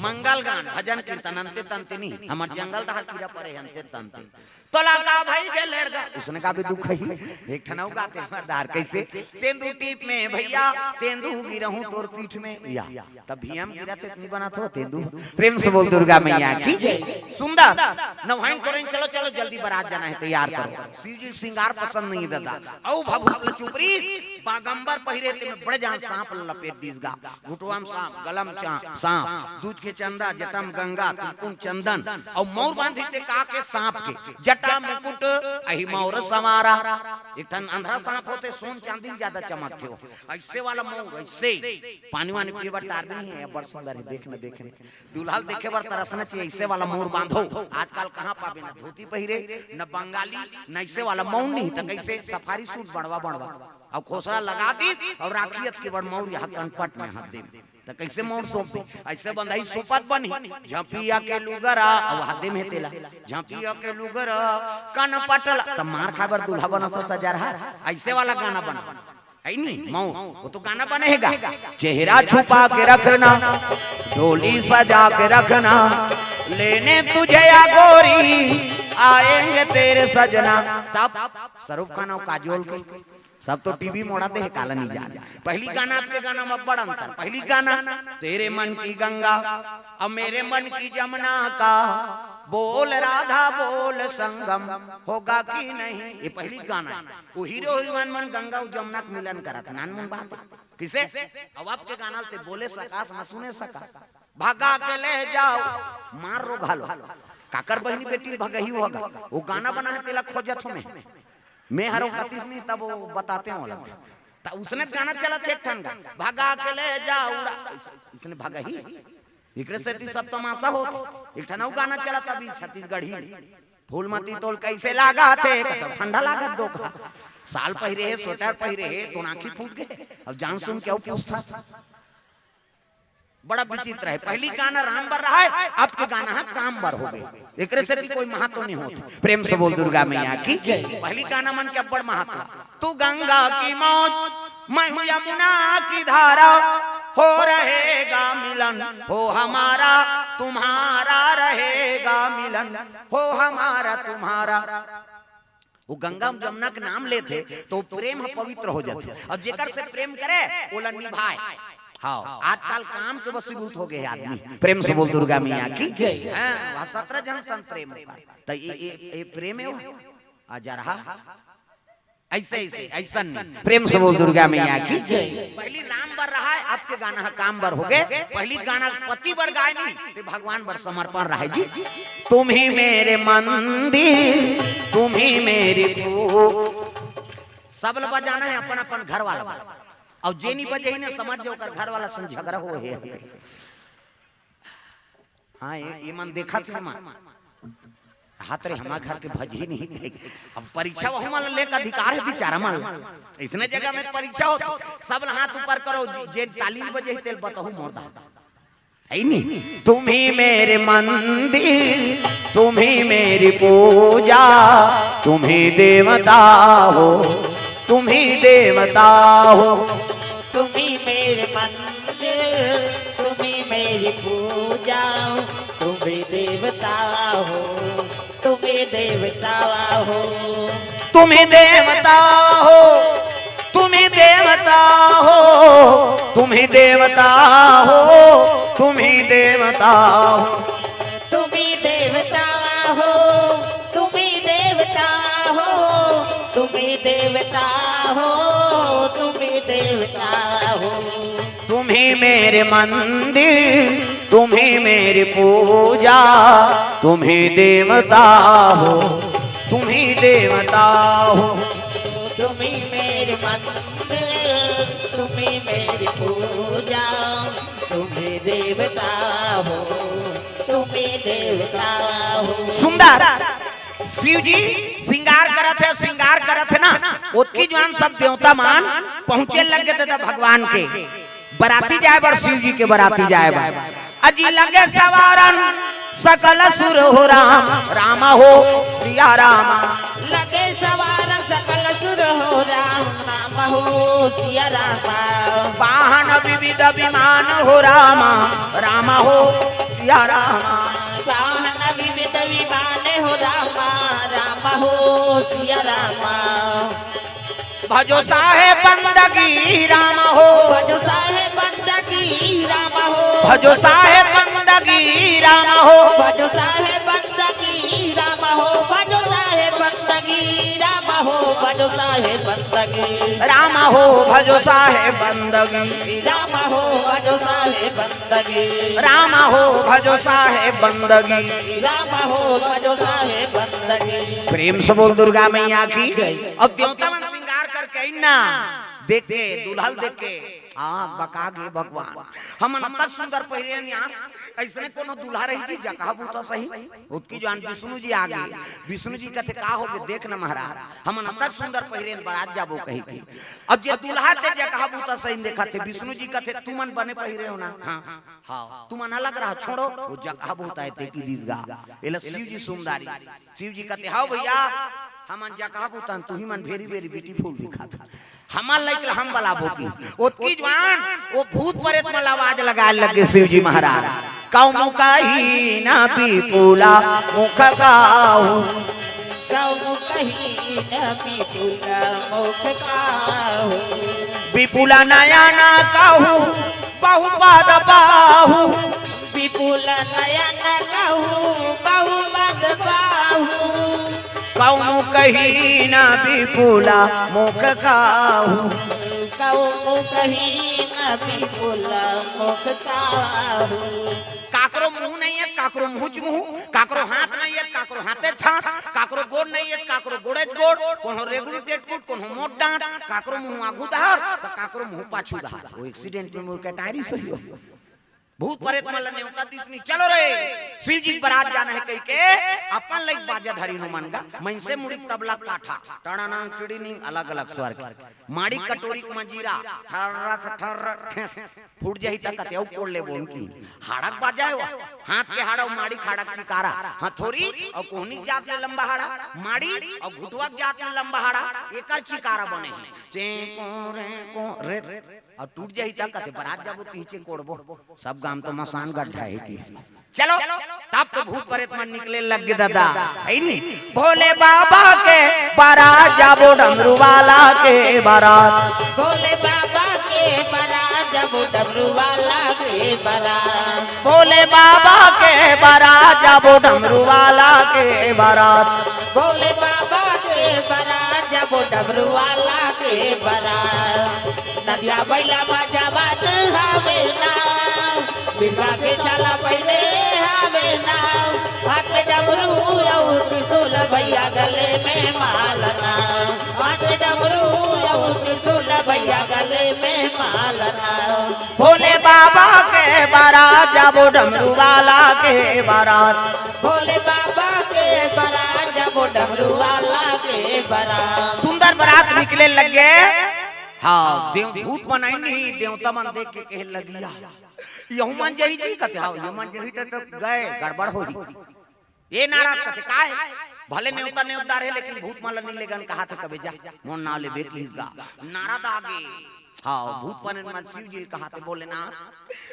मंगल गान भजन कीर्तन अंते तंते नहीं हमर जंगल दहाड़ कीड़ा परे अंते तंते तोला का भाई के लेड़गा उसने का भी दुख है एक ठनौ गाते मर्दार कैसे तेंदू टीप में भैया तेंदू गिरहूं तोर पीठ में या तब भी हम गिरा थे इतनी बना तो तेंदू प्रेम से बोल दुर्गा मैया की सुंदर नवाइन करें चलो चलो जल्दी बारात जाना है तैयार करो शिव जी श्रृंगार पसंद नहीं दादा औ भभूत चुपरी बागंबर पहिरे ते में बड़े जान सांप लपेट दीसगा घुटवाम सांप गलम सांप दूध के चंदा जटम गंगा तुलकुम चंदन और मोर बांधी ते का के सांप के जटा मुकुट अहि मोर समारा एक ठन अंधा सांप होते सोन चांदी ज्यादा चमकते हो ऐसे वाला मोर ऐसे पानी वानी पिए बर टार भी नहीं है बड़ सुंदर है देखने दुल्हन देखे बर तरसना चाहिए ऐसे वाला मोर बांधो आजकल कहां पाबे ना धोती पहिरे न बंगाली न ऐसे वाला मौन नहीं त कैसे सफारी सूट बनवा अब खोसरा लगा दी और राखियत के बड़ मौर यहां कनपट में हाथ दे त कैसे मौन सोपे ऐसे बंधाई सोपत बनी झपिया के लुगरा और हाथ में तेला झपिया के लुगरा कन पटल त मार खाबर दूल्हा बना तो सजा रहा ऐसे वाला गाना बना है नहीं मौ वो तो गाना बनेगा चेहरा छुपा के रखना डोली सजा के रखना लेने तुझे या गोरी आएंगे तेरे सजना तब स्वरूप खाना काजोल के सब तो टीवी मोड़ा दे काला नहीं जान पहली गाना आपके गाना में बड़ा अंतर पहली गाना तेरे मन की गंगा अब मेरे मन की जमुना का बोल राधा बोल संगम होगा कि नहीं ये पहली गाना वो हीरो हीरोइन मन गंगा और जमुना का मिलन करा था नान मन बात किसे अब आपके गाना ते बोले सकाश न सुने सका भागा के ले जाओ मार रो घालो काकर बहनी बेटी भगही होगा वो गाना बना है तेला खोजत में मैं हरो 31 नहीं तब वो बताते हैं वाला तो उसने गाना चला थे ठंगा भागा के ले जाओ इसने भागा ही एकरे से सब तमाशा हो एक ठनौ गाना चला तभी छत्तीसगढ़ी फूलमती तोल कैसे लागा थे तो ठंडा लागत दो का साल पहिरे है स्वेटर पहिरे है तो आंखी फूट गए अब जान सुन क्यों पूछता बड़ा विचित्र है पहली गाना राम बर रहा है आपके गाना है काम बर हो गए एकरे से भी कोई महत्व नहीं होता प्रेम से बोल दुर्गा मैया की पहली गाना मन के बड़ महत्व तू गंगा की मौत मैं यमुना की धारा हो रहेगा मिलन हो हमारा तुम्हारा रहेगा मिलन हो हमारा तुम्हारा वो गंगा जमुना के नाम लेते तो प्रेम पवित्र हो जाते और जेकर से प्रेम करे वो निभाए हाँ आजकल काम के वसीभूत हो गए आदमी प्रेम से बोल दुर्गा मैया की हां 17 जन सन प्रेम तो ये प्रेम है आजा रहा ऐसे ऐसे ऐसा नहीं प्रेम से बोल दुर्गा मैया की पहली राम बर रहा है आपके गाना है काम बर हो गए पहली गाना पति बर गाय नहीं तो भगवान बर समर्पण रहे जी तुम ही मेरे मंदिर तुम ही मेरी सब बजाना है अपन अपन घर वाला और जेनी बजे ही ने समझ जो कर घर वाला संग झगड़ा हो है हाँ ये मन देखा थी मां हाथ रे हमारे घर के भज ही नहीं गए अब परीक्षा वो मन लेकर अधिकार है बेचारा मन इसने जगह में परीक्षा हो सब हाथ ऊपर करो जे तालीम बजे ही तेल बताओ मोरदा है नहीं तुम ही मेरे मंदिर तुम ही मेरी पूजा तुम ही देवता हो तुम ही देवता हो तुम ही मेरे मंदिर मेरी पूजा, तुम्हें देवता हो, तुम्हें देवता हो, तुम्हें देवता हो, तुम्हें देवता हो, तुम्हें देवता हो, तुम्हें देवता हो, तुम्हें देवता हो, तुम्हें देवता हो, तुम्हें देवता हो, तुम्हें देवता हो, तुम्हें मेरे मंदिर, तुम्हें मेरी पूजा, तुम्हें देवता हो, तुम्हें देवता हो, तुम्हें मेरे मंदिर, तुम्हें मेरी पूजा, तुम्हें देवता हो, तुम्हें देवता हो। सुंदर शिव जी श्रृंगार करत है ना, उसकी जवान सब देवता मान पहुंचे लग गए थे भगवान के बराती जाए बर, शिव जी के बराती जाए बर, अजी लगे सवारन सकल सुर हो राम, राम हो सिया रामा, लगे सवार सकल सुर हो राम, राम हो सिया रामा, वाहन विविध विमान हो रामा, राम हो सिया रामा, वाहन विविध विमान हो रामा, राम हो सिया रामा, भजो साहेब बंदगी राम हो, भजो साहेब बंदगी राम हो, भजो साहेब बंदगी राम हो, भजो साहेब बंदगी राम हो, भजो साहेब बंदगी राम हो, भजो साहेब बंदगी राम हो, भजो साहेब बंदगी, राम हो, भजो साहेब बंदगी राम हो, भजो साहेब बंदगी, राम हो, भजो साहेब बंदगी। प्रेम से बोल दुर्गा मैया की। अब देवता मन श्रृंगार करके ना देख के दुल्हन देख के आँख बका गे भगवान, हम तक सुंदर पहिरे यार, ऐसने कोनो दुल्हा रही थी जगह बूता सही, उसकी जान विष्णु जी आ गए, विष्णु जी कहते का हो गए देख न महाराज, हम तक सुंदर पहिरे बारात जाबो कही थी, अब जे दुल्हा ते जगह बूता सही देखा थे, विष्णु जी कहते तू मन बने पहिरे हो ना, हाँ हाँ तू मन अलग रहा, छोड़ो वो जगह बूता है ते की दीसगा, एला शिव जी सुंदरी, शिव जी कहते हाँ भैया हम जगह बूता तू ही मन वेरी वेरी ब्यूटीफुल दिखा था, हमार लाइक हम बलाबो की ओतकी जवान वो भूत प्रेत में आवाज लगाए लगे शिव जी महाराज, काऊ मुकाही ना पीपूला मुख काऊ, काऊ कहीं न पीपूला मुख काऊ, विपुला नया ना काहू बहुपाद बाहू, विपुला नया न काऊ बहुपाद बाहू, काऊ कहीं ना विपुला मुख काहू, काऊ कहीं न विपुला मुख काऊ, काकरो मुंह नहीं है, काकरो मुंह मुंह, काकरो हाथ नहीं है, काकरो हाथे छात, काकरो गोड़ नहीं है, काकरो गोड़े गोड़, कोनो रेगुलेटेड फुट, कोनो मोट डांट, काकरो मुंह आगू दहार तो काकरो मुंह पाछू दहार, वो एक्सीडेंट में मुंह के टायरी सही हो, भूत प्रेत मल नेवता दिसनी, चलो रे शिव जी बारात जाना है कह के अपन लाइक बाजा धरी नो मनगा, मन से मुड़ी तबला काठा टणाना चिड़ीनी अलग अलग स्वर के माड़ी कटोरी मंजीरा ठर्रा से ठर्रा ठेस फूट जाई तक कते कोड़ ले बोन की हाड़क बाजा है, हाथ के हाड़ा माड़ी खाड़क चिकारा, हथोरी और कोहनी जात ले लंबा हाड़ा, माड़ी और घुटवा जात ले लंबा हाड़ा, एकर चिकारा बने चे को रे और टूट जाई तक कते बारात जाबो पीछे कोड़बो, सब गांव तो मसान गड्ढा है की, चलो तब तो भूत प्रेत मन निकले लग गए दादा, है नी भोले बाबा के बारात जाबो डमरू वाला के बारात, भोले बाबा के बारात जाबो डमरू वाला के बारात, भोले बाबा के बारात जाबो डमरू वाला के बारात, भोले बाबा के बारात जाबो डमरू वाला के बारात, नदिया बैला बाजा बात हावे ना, बिरवा के चला पहले हावे ना, हाथ में डमरू और त्रिशूल भैया गले में मालना, हाथ में डमरू और त्रिशूल भैया गले में मालना, भोले बाबा के बारात जाबो डमरू वाला के बारात, भोले बाबा के बारात जाबो डमरू वाला के बारात। सुंदर बारात निकले लगे, हाँ देव भूत बनाई नहीं, देवता मन देख के कहे लगिया यहू मन जही जी कहते हाँ यहू मन जही तो गए गड़बड़ हो रही, ये नाराज कहते काहे भले नेवता नेवता रहे लेकिन भूत मन नहीं लेगन कहा था कबे जा मोन ना ले बेकी गा नाराज आगे हाँ भूत पन शिव जी कहा थे बोले ना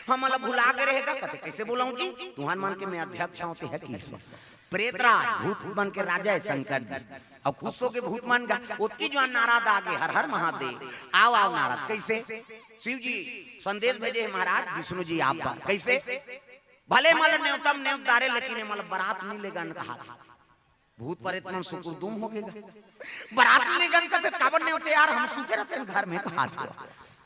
हम अलग भुला के रहेगा कहते कैसे बोलाऊं जी तू हनुमान के मैं अध्यक्ष होते है किस प्रेतराज भूत बन के राजा है शंकर जी और खुशो के भूत मान गा उसकी जो नाराज आगे हर हर महादेव आओ आओ नाराज कैसे शिव जी संदेश भेजे महाराज विष्णु जी आप पर कैसे भले मल न्यूतम न्यूतारे लेकिन मल बारात नहीं लेगा कहा था भूत पर इतना सुकुरदुम हो गया बारात नहीं लेगा कहते काबर नहीं होते यार हम सूते रहते हैं घर में कहा था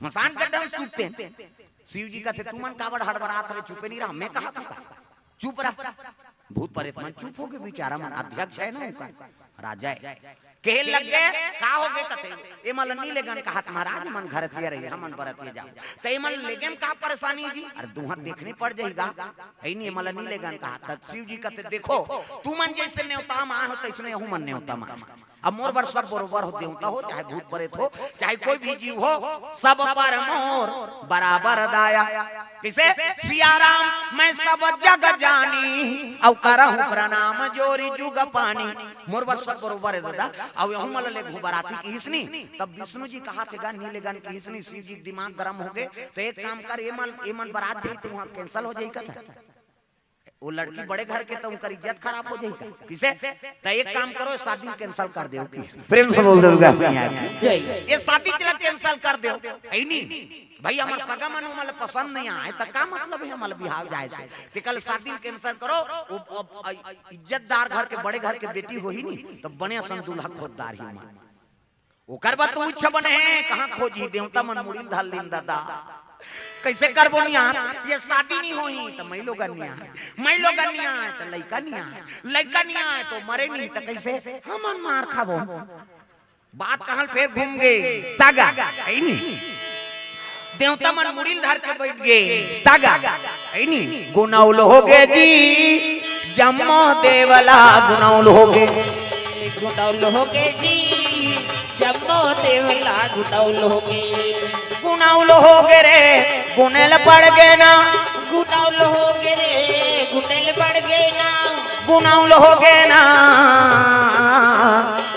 मसान गड्ढा में सूते हैं शिव जी कहते तू मन काबर हड़बड़ात रहे चुपे नहीं रहा मैं कहा था चुप रहा भूत पर इतना चुप हो गए बेचारा मन अध्यक्ष है ना उनका राजा है कहल लग गए का हो गए कथे ए मन नहीं लेगन कहा महाराज मन घर थिए रही हमन बरतिए जाओ त ए मन लेगन का परेशानी जी अरे दुहा देखने पड़ जाएगा है नहीं मन नहीं लेगन कहा त शिव जी कहते देखो तू मन जैसे न्योता मा हो तैसने हूं मन न्योता मा अब मोर बर सब बरोबर हो देवता हो चाहे भूत प्रेत हो चाहे कोई भी जीव हो सब पर मोर बराबर दाया किसे सिया राम मैं सब जग जानी औ करहु प्रणाम जोरी जुग पानी मोर बर सब बरोबर है दादा अब यहू मल ले घुबराती की हिसनी तब विष्णु जी कहा थे गा नीले गन की हिसनी शिव जी दिमाग गरम हो गए तो एक काम कर ए मन बारात गई तो वहां कैंसिल हो जाई कथा वो लड़की बड़े घर के तो उनका इज्जत खराब हो जाएगी किसे तो एक काम करो शादी कैंसिल कर दो प्रेम से बोल दुर्गा ये शादी चला कैंसिल कर दो ऐनी भाई हमार सगा मन हमल पसंद नहीं आए तो का मतलब है हमल बिहाव जाए से कि कल शादी कैंसिल करो इज्जतदार घर के बड़े घर के बेटी हो ही नहीं तो बने सन दूल्हा खोददार ही मान ओकर बात तू इच्छा बने कहां खोजी देवता मन मुड़ी धाल दिन दादा कैसे कर बोनिया ये शादी नहीं होई तो मैं लोग नहीं आए तो लड़का नहीं आए तो मरे नहीं तो कैसे हम मार खाबो बात कहां फिर घूम गए तागा है नहीं देवता मन मुड़िल धर के बैठ गए तागा है नहीं गुनाउल हो गए जी जम्मो देवला गुनाउल हो गए जी जम्मो देवला गुनाउल हो गए रे गुनेल पड़ गए ना गुनाउल हो गए रे गुनेल पड़ गए ना गुनाउल हो गए ना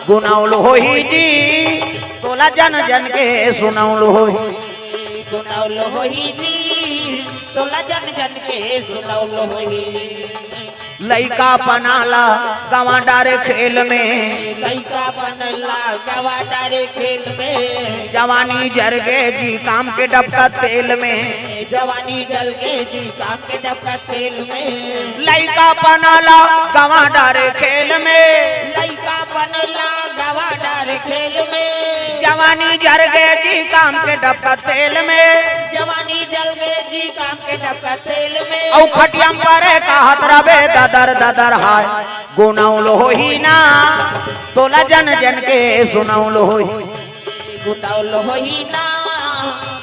गुनाउल हो ही जी तोला जन जन के सुनाउल हो गुनाउल हो ही जी तोला जन जन के सुनाउल हो ही लइका बनाला गवा डारे खेल में लइका बनला गवा डारे खेल में जवानी जल गए जी काम के डबका तेल में जवानी जल गए जी काम के डबका तेल में लइका बनाला गवा डारे खेल में लइका बनला गवा डारे खेल में जवानी जल गए जी काम के डबका तेल में जवानी जल गए जी काम के डबका तेल में औ खटिया पर कहत रबे ददर ददर हाय गुनाउल हो ही ना तोला जन जन के सुनाउल हो गुनाउल हो ही ना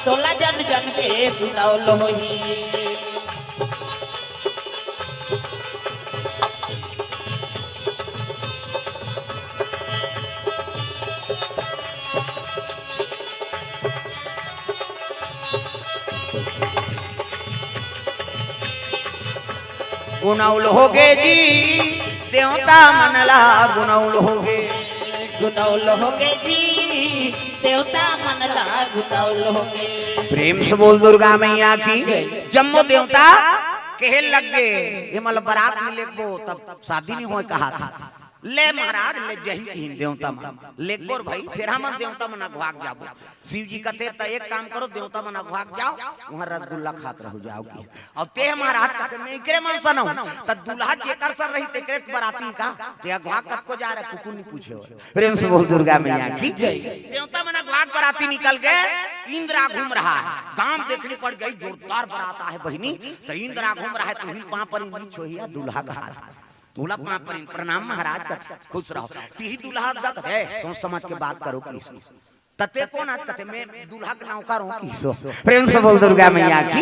तोला जन जन के सुनाउल हो ही गुनाउल हो गए जी देवता मनला गुनाउल हो गए जी देवता मनला गुनाउल हो गए प्रेम से बोल दुर्गा मैया की जम्मो देवता कहल लग गए ये मतलब बारात में लेगबो तब शादी नहीं होए कहा था ले महाराज ले जही देवता मन लेगबोर भाई फिर हम देवता मन अगवाग जाबो शिव जी कहते त एक काम करो देवता मन अगवाग जाओ वहां रसगुल्ला खात रहो जाओ की अब ते महाराज कहते मैं एकरे मन सनो त दूल्हा जेकर सर रही तेकरे बराती का ते अगवाग कब को जा रहा कुकुर नहीं पूछे प्रेम से बोल दुर्गा मैया की जय देवता मन अगवाग बराती निकल गए इंद्रा घूम रहा है गांव देखने पड़ गई जोरदार बरात है बहिनी तो इंद्रा घूम रहा है तू ही वहां पर नीच होइया दूल्हा का हाथ दूल्हा वहां पर प्रणाम महाराज का खुश रहो ती दूल्हा है सोच समझ के बात करो की तते कौन आज कहते मैं दूल्हा के नौकर हूं की प्रेम से बोल दुर्गा मैया की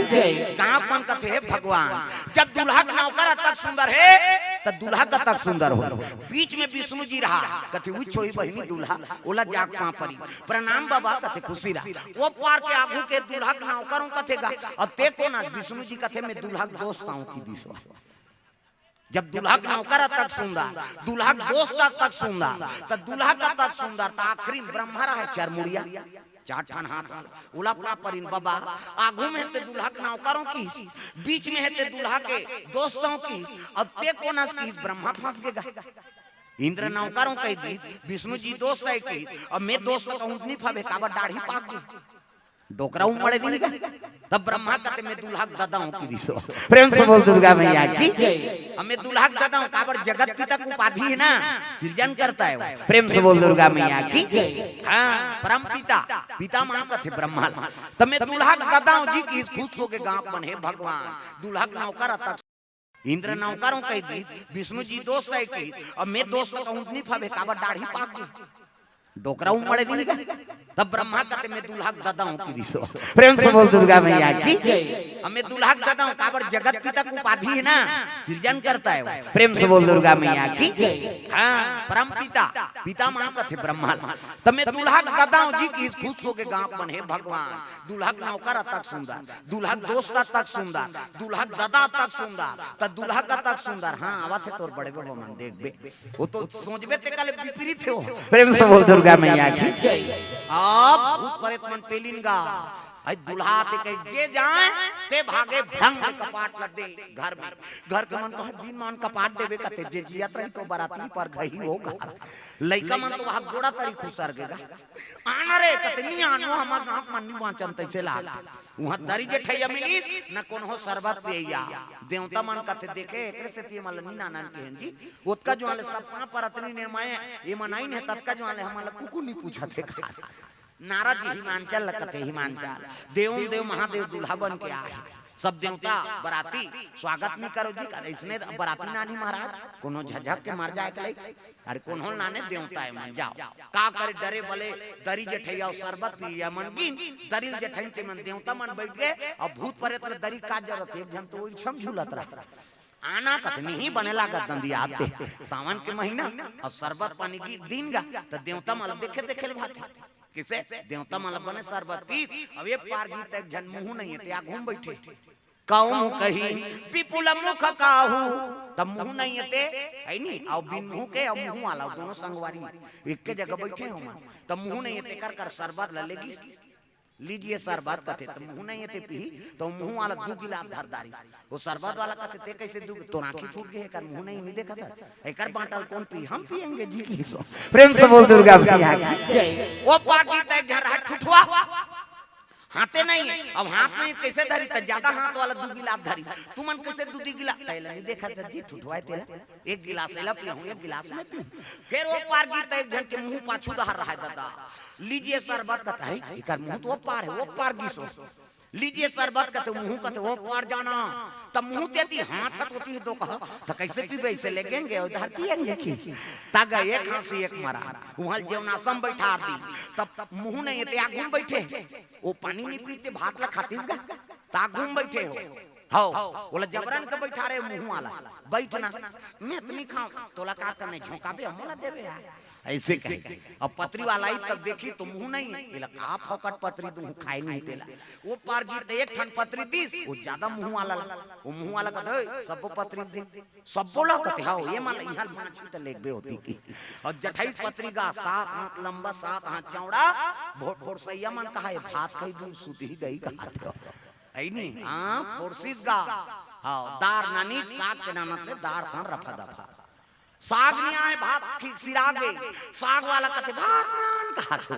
कहां कौन कहते है भगवान जब दूल्हा का नौकर तक सुंदर है तब दूल्हा का तक सुंदर हो बीच में विष्णु जी रहा कहते उच्च होई बहिनी दूल्हा ओला जाग वहां परी प्रणाम बाबा कहते खुशी रहा वो पार के आगू के दूल्हा का नौकर हूं कथेगा अब ते कौन आज विष्णु जी कहते मैं दूल्हा का दोस्त हूं की दिशा जब दूल्हा का नौकर तक सुंदर दूल्हा का दोस्त तक सुंदर तो दूल्हा का तक सुंदर तो आखिरी ब्रह्मा रहा है चरमुड़िया चार ठान हाथ वाला उला पड़ा परिन बाबा आगू में ते दूल्हा के नौकरों की बीच में है ते दूल्हा के दोस्तों की अब ते कोनस की ब्रह्मा फंस गएगा इंद्र नौकरों कह दी विष्णु जी दोस्त है की और मैं दोस्त कहूं नहीं फबे काबर दाढ़ी पाक गई डोकरा उमड़े नहीं तब ब्रह्मा कहते मैं दूल्हा दादा हूं की दिसो प्रेम से बोल दुर्गा मैया की हमें दूल्हा दादा हूं काबर जगत पिता को उपाधि है ना सृजन करता है वो प्रेम से बोल दुर्गा मैया की हां परम पिता पिता मां कहते ब्रह्मा तब मैं दूल्हा दादा हूं जी की खुश हो के गांव बने भगवान दूल्हा नौकर तक इंद्र नौकरों कह दी विष्णु जी दोस्त है की और मैं दोस्त कहूं नहीं फबे काबर दाढ़ी पाक गई डोकरा उमड़े नहीं तब ब्रह्मा कहते मैं दूल्हा दादा हूं की दिसो प्रेम से बोल दुर्गा मैया की हमें दूल्हा दादा हूं काबर जगत पिता को उपाधि है ना सृजन करता है वो प्रेम से बोल दुर्गा मैया की हां परम पिता पिता मां कहते ब्रह्मा तब मैं दूल्हा दादा हूं जी की खुश हो के गांव बने भगवान दूल्हा नौकर तक सुंदर दूल्हा दोस्त तक सुंदर दूल्हा दादा तक सुंदर त दूल्हा का तक सुंदर हां आवत है तोर बड़े बड़े मन देखबे वो तो सोचबे ते कल विपरीत हो प्रेम से बोल दुर्गा मैया की आप भूत प्रेत मन पेलिनगा आई दुल्हा ते कह जे जाए ते भागे भंग कपाट लग दे घर में घर के मन कह दिन मान कपाट देबे कते जे जियत रही तो बराती पर गई होगा लइका मन तो हाथ गोड़ा तरी खुसर गेगा आना रे कतनी आनो हम गांव मन्नी वाचन तैसे लाग वहां दरी जे ठैया मिली न कोन हो शरबत पिया देवता मन कते देखे एकरे से ती मलनी नानन केहन जी ओतका जो वाले सपना पर अतनी निर्माय ये मनाई ने ततका जो वाले हमला कुकु नहीं पूछा थे नारद जी हिमांचल लगते हिमांचल देव देव महादेव दूल्हा बन के आए सब देवता बराती स्वागत नहीं करो जी इसने बराती नानी महाराज कोनो झझक के मर जाए कले अरे कोनो नाने देवता है मन जाओ का करे डरे भले दरी जेठैया शरबत पिया मन गिन दरी जेठैन के मन देवता मन बैठ गए और भूत प्रेत में दरी का जरूरत है हम तो छम झूलत रहा आना कतनी ही बने लागत दंदी आते सावन के महीना और शरबत पानी की दिन गा तो देवता माल देखे देखे भात किसे देवता माल बने शरबत पी अब ये पार गीत एक जन मुंह नहीं है ते आ घूम बैठे काऊ कही विपुल मुख काहू तब मुंह नहीं है ते है नी और बिन मुंह के और मुंह वाला दोनों संगवारी एक के जगह बैठे हो तब मुंह नहीं है ते कर कर शरबत लेगी लीजिए शरबत कहते तो मुंह नहीं थे पी तो मुंह वाला 2 गिलास धरदारी वो शरबत वाला कहते थे कैसे 2 तो आंखें फूट गए कर मुंह नहीं देखा था एकर बाटल कौन पी हम पिएंगे जी की सो प्रेम से बोल दुर्गा मैया की वो पार्टी तय घर हट ठुठुआ हाथे नहीं है अब हाथ में कैसे धरी तो ज्यादा हाथ वाला 2 गिलास धरी तुमन कैसे 2 गिलास पहले नहीं देखा था जी ठुठुआ तेला 1 गिलास एला पिया हूं 1 गिलास में पी फिर वो पार्टी तय जन के मुंह पाछू दहर रहा है दादा लीजिए शरबत कहता है इकर मुंह तो वो पार है वो पार गिसो लीजिए शरबत कहते मुंह कहते वो पार जाना तब मुंह देती हाथ हाथ होती है दो कहा तो कैसे पीबे इसे लेंगे उधर पिएंगे की तग एक खांसी एक मरा वहां जेवनासम बैठा दी तब मुंह नहीं ते आगू बैठे वो पानी नहीं पीते भात ला खातीस गा तागू बैठे हो बोला जबरन के बैठा रहे मुंह वाला बैठना मैं इतनी खाऊं तोला का करने झोंकाबे हमला देबे यार ऐसे कहे अब पत्री वाला ही तब देखी तो मुंह नहीं है इला का फकट पत्री दूं खाए नहीं देला वो पार गीत एक ठन पत्री दीस वो ज्यादा मुंह वाला वो मुंह वाला कहते सब पत्री दे सब बोला कहते हां ये मान यहां माछी त लेगबे होती की और जठाई पत्री का 7 हाथ लंबा 7 हाथ चौड़ा भोर भोर सैया मन कहा है भात खाई दूं सूती गई कहते है नहीं हां पोरसीस गा हां दार नानी साग के नाम से दार सन रफा दफा साग नहीं आए भात सिरा गए साग वाला कहते भात नान कहा तो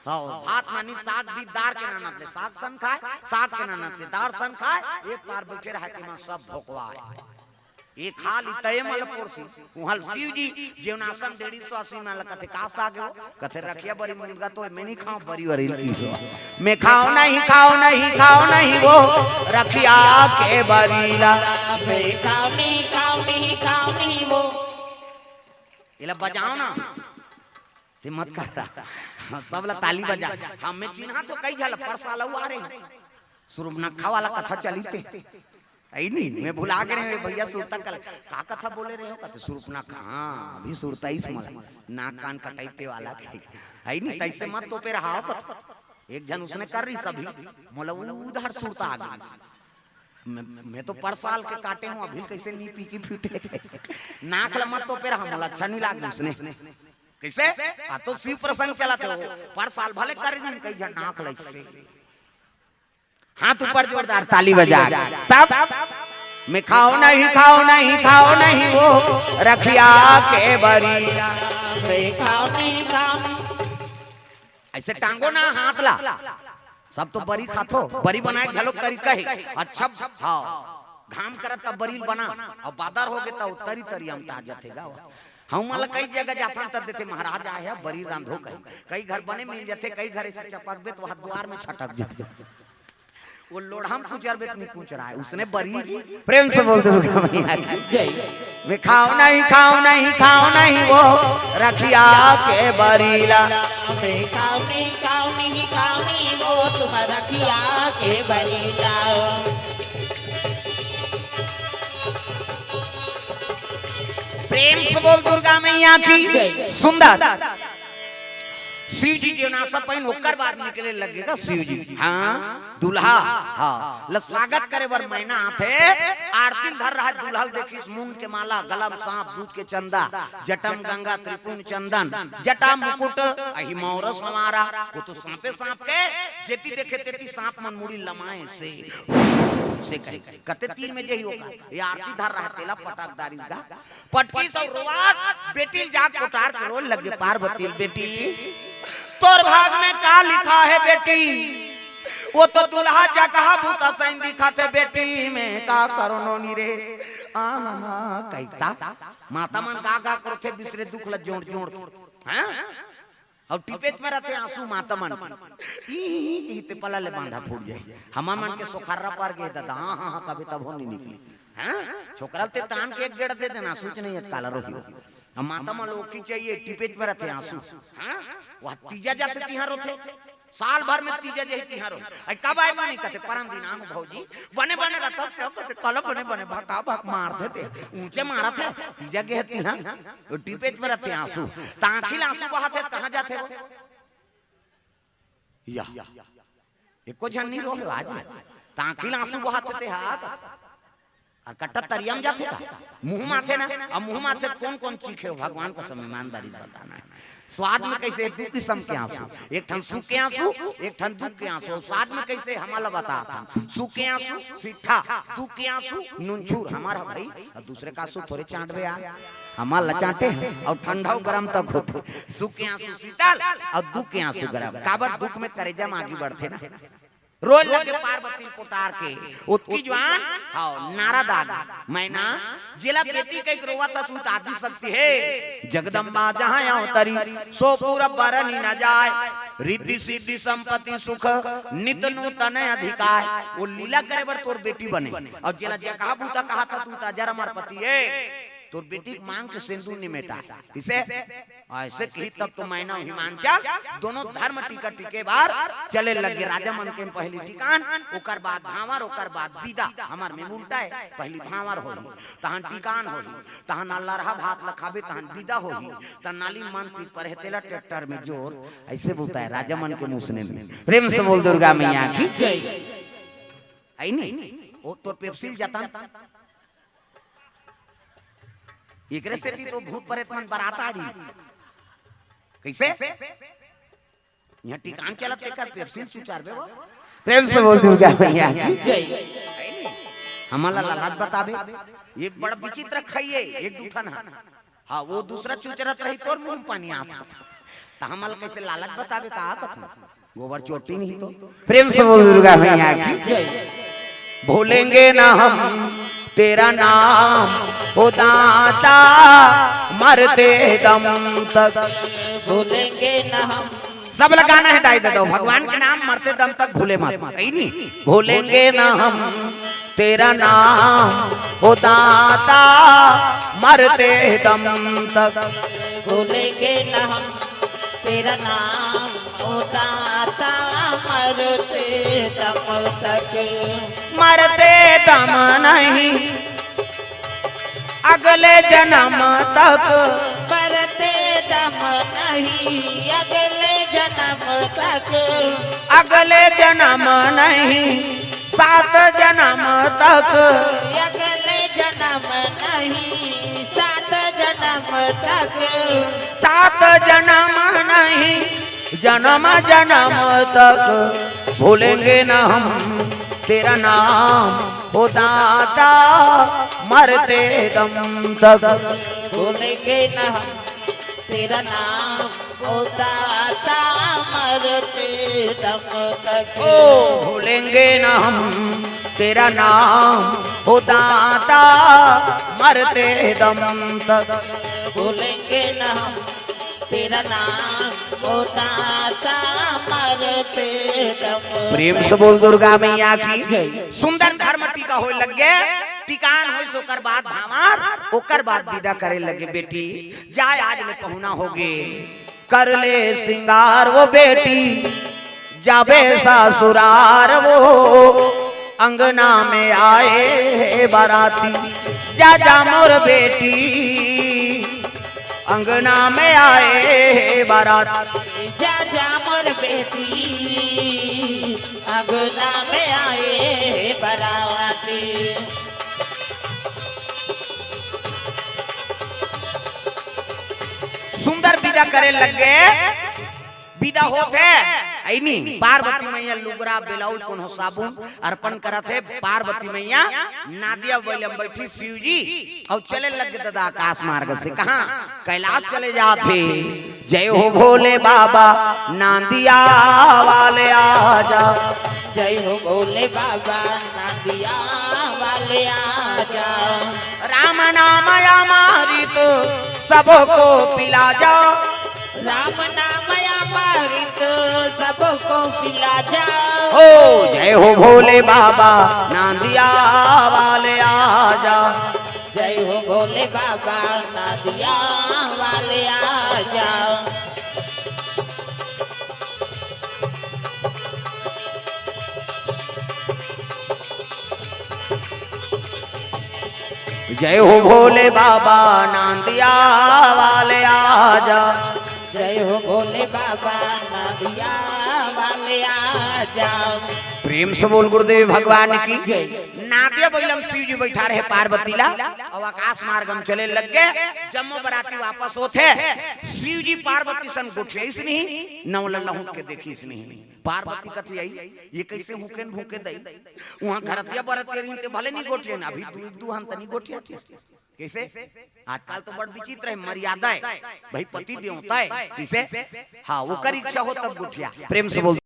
हां भात नानी साग दी दार के नानत ले साग सन खाए साग के नानत ले दार सन खाए एक बार बैठे रहते मां सब भोकवाए एक खाली तय मल पोरसी वहां शिव जी जेवनासम 150 में कहते का साग हो कहते रखिया बड़ी मुर्गा तो मैं नहीं खाऊं बड़ी बड़ी कीसो मैं खाऊं नहीं वो रखिया के बरीला मैं खाऊं नहीं वो इला बजाओ ना से मत कर रहा सब ला ताली बजा हमें चिन्हा तो कई झाला परसाला आ रहे सुरनखा वाला कथा चलीते आई नहीं मैं भुला गए भैया सुरता कल का कथा बोले रहे हो कहते सुरनखा हां अभी सुरता ही समझ नाक कान कटाइते वाला आई नहीं तैसे मत तो पे रहा एक जन उसने कर रही सभी मोला उधर सुरता आ गई मैं तो पर साल के काटे हूं अभी कैसे नहीं पी की फीटे नाक मत तो पे हमरा अच्छा नहीं लाग उसने कैसे आ तो शिव प्रसंग चलाते हो पर साल भले कर कई जन आंख लगे हाथ ऊपर जोरदार ताली बजा तब मैं खाओ नहीं वो रखिया के बरी खाओ नहीं ऐसे टांगो ना हाथ ला सब तो बरी खातो बरी बनाए झलक तरीका है अच्छा हाँ घाम करत तब बरी बना और बादर हो गए तब तरी तरी हम ता जातेगा हम मला कई जगह जाता तब देते महाराज आया बरी रांधो कई घर बने मिल जाते कई घर ऐसे चपक बे तो हाथ द्वार में छटक जाते वो लोढ़ाम कुचर बेत नहीं कुच रहा है उसने बरी जी प्रेम से बोल दुर्गा मैया की मैं खाओ नहीं वो रखिया के बरीला खाओ नहीं वो तुम रखिया के बरीला प्रेम से बोल दुर्गा मैया की सुंदर शिव जी जो नासा पहन होकर बाहर निकले लगेगा शिव जी हाँ दूल्हा हाँ स्वागत करे बर महीना आते आरती धर रहा दूल्हा देखिस मूंग के माला गलम सांप दूध के चंदा जटम गंगा त्रिपुण चंदन जटा मुकुट अहि मौरस हमारा वो तो सांपे सांप के जेती देखे तेती सांप मन मुड़ी लमाए से कते तीन में जही होगा ये आरती धर रहा तेला पटाकदारी का पटकी सब रोवात बेटी जाग कोटार के रोल लगे पार्वती बेटी तोर भाग में का लिखा है बेटी वो तो दुल्हा जगह भूता सैन दिखाते बेटी में का करो नी रे कहता माता मन गा करते बिसरे दुख ल जोड़ जोड़ हैं और टिपेट में रहते आंसू माता मन ते पला ले बांधा फूट जाए हमा मन के सोखर्रा पार गए दादा हां कभी तब हो नहीं निकली हैं छोकरा ते तान के एक गेड़ दे देना सोच नहीं है काला रोहियो हम माता मन लोग की चाहिए टिपेट में रहते आंसू हैं वह तीजा जाते तिहां रोते साल भर में तीजा जही तिहां रोते आई कब आए मानी कहते परम दिन आंग भौजी बने रहता सब कहते कल बने भाका भाग मार देते ऊंचे मारा थे तीजा के तिहां वो टिपेट में रहते आंसू तांखिल आंसू बहाते कहां जाते हो या एको जन नहीं रोहे आज तांखिल आंसू बहाते थे हाथ और कट्टा तरियम जाते था मुंह माथे ना अब मुंह माथे कौन चीखे हो भगवान को समय ईमानदारी बताना है स्वाद में कैसे दो किस्म के आंसू एक ठन सुख के आंसू एक ठन दुख के आंसू स्वाद में कैसे हमारा बताता सुख के आंसू सीठा दुख के आंसू नूनचूर हमारा भाई और दूसरे का आंसू थोड़े चांटवे यार हमारा लचाटे और ठंडा गरम तक होते सुख के आंसू शीतल और दुख के आंसू गरम काबर दुख में करेजा में आगे बढ़ते ना रोज लगे पार्वती पोटार के उत्की जवान हां नारा दादा मैना जिला बेटी के रोवा तसुत आदि सकती है जगदम्बा जहां अवतरी सो पूरा बरनी न जाए रिद्धि सिद्धि संपत्ति सुख नित नूतन अधिकार वो लीला करे बर तोर बेटी बने और जिला जगह बूता कहा था तू ता जरा मार पति है तोर बेटी मांग के सिंदूर नहीं मेटा किसे ऐसे कही तब तो मैना हिमांचल दोनों धर्म टिका टिके बार चले लगे राजा मन के पहली टिकान ओकर बाद भावर ओकर बाद विदा हमार में उल्टा है पहली भावर होई तहन टिकान होई तहन अल्लाह रहा भात लखाबे तहन विदा होई त नाली मन पी पर हेतेला ट्रैक्टर में जोर ऐसे बोलता है राजा मन के मुसने में प्रेम से बोल दुर्गा मैया की आई नहीं ओ तोर पेप्सिल जाता एकरे से तो भूत प्रेत मन बराता रही कैसे यहाँ टिकान चलत कर पेप्सिल चुचार बे वो प्रेम से बोल दुर्गा मैया हमारा लालच बताबे एक बड़ा विचित्र खाइए एक दूठन हां वो दूसरा चुचरत रही तोर मुंह पानी आता त हमल कैसे लालच बताबे का कथन गोबर चोटी नहीं तो प्रेम से बोल दुर्गा मैया की भूलेंगे ना हम तेरा नाम हो दाता मरते दम तक भूलेंगे न हम सब लगाना है दाई दो भगवान के नाम मरते दम तक भूले मत नहीं भूलेंगे ना हम तेरा नाम हो दाता मरते दम तक भूलेंगे न हम तेरा नाम हो दाता मरते दम तक मरते दम नहीं अगले जन्म तक मरते दम नहीं अगले जन्म तक अगले जन्म नहीं 7 जन्म तक अगले जन्म नहीं 7 जन्म तक। 7 जन्म नहीं जन्म जन्म तक भूलेंगे न हम तेरा नाम हो दाता मरते दम तक। भूलेंगे न हम तेरा नाम ओ दाता मरते दम तक। ओ भूलेंगे न हम तेरा नाम हो दाता मरते दम तक। भूलेंगे न हम तेरा नाम ओ दाता मरते दम। प्रेम से बोल दुर्गा मैया की सुंदर धर्म टीका होए लगे टिकान होई सोकर बाद भामार ओकर बाद विदा करे लगे बेटी जाय आज ले पहुना होगे कर ले सिंगार वो बेटी जाबे ससुरार वो अंगना में आए बाराती जा जा मोर बेटी अंगना में आए बाराती जा जा मोर बेटी अंगना में आए बाराती। सुंदर विदा करे लगे विदा होते ऐनी पार्वती मैया लुगरा ब्लाउज कोनो साबुन अर्पण करत है पार्वती मैया नादिया बैलम बैठी शिव जी और चले लगे दादा आकाश मार्ग से कहां कैलाश चले जाते। जय हो भोले बाबा नादिया वाले आजा जय हो भोले बाबा नादिया वाले आजा। राम नाम अमृत सबको पिला जाओ राम नाम अमृत सबको पिला जाओ। हो जय हो भोले बाबा नादिया वाले आजा। जय हो भोले बाबा नादिया वाले आजा। जय हो भोले बाबा नादिया वाले आजा। जय हो भोले बाबा नादिया वाले आजा। प्रेम से बोल गुरुदेव भगवान की नादिया बैलम शिव जी बैठा रहे पार्वती ला और आकाश मार्गम चले लग गए। जम्मो बराती वापस होते शिव जी पार्वती सन गोठियाईस नहीं नौ लल्ला के देखीस नहीं पार्वती कथी आई ये कैसे हुकेन भूके दई वहां घरतिया बरतिया रही भले नहीं गोठियन अभी दू हम तनी गोठिया कैसे आजकल तो बड़ विचित्र है मर्यादा है भाई पति देवता है कैसे हाँ वो कर इच्छा हो तब गोठिया। प्रेम से बोल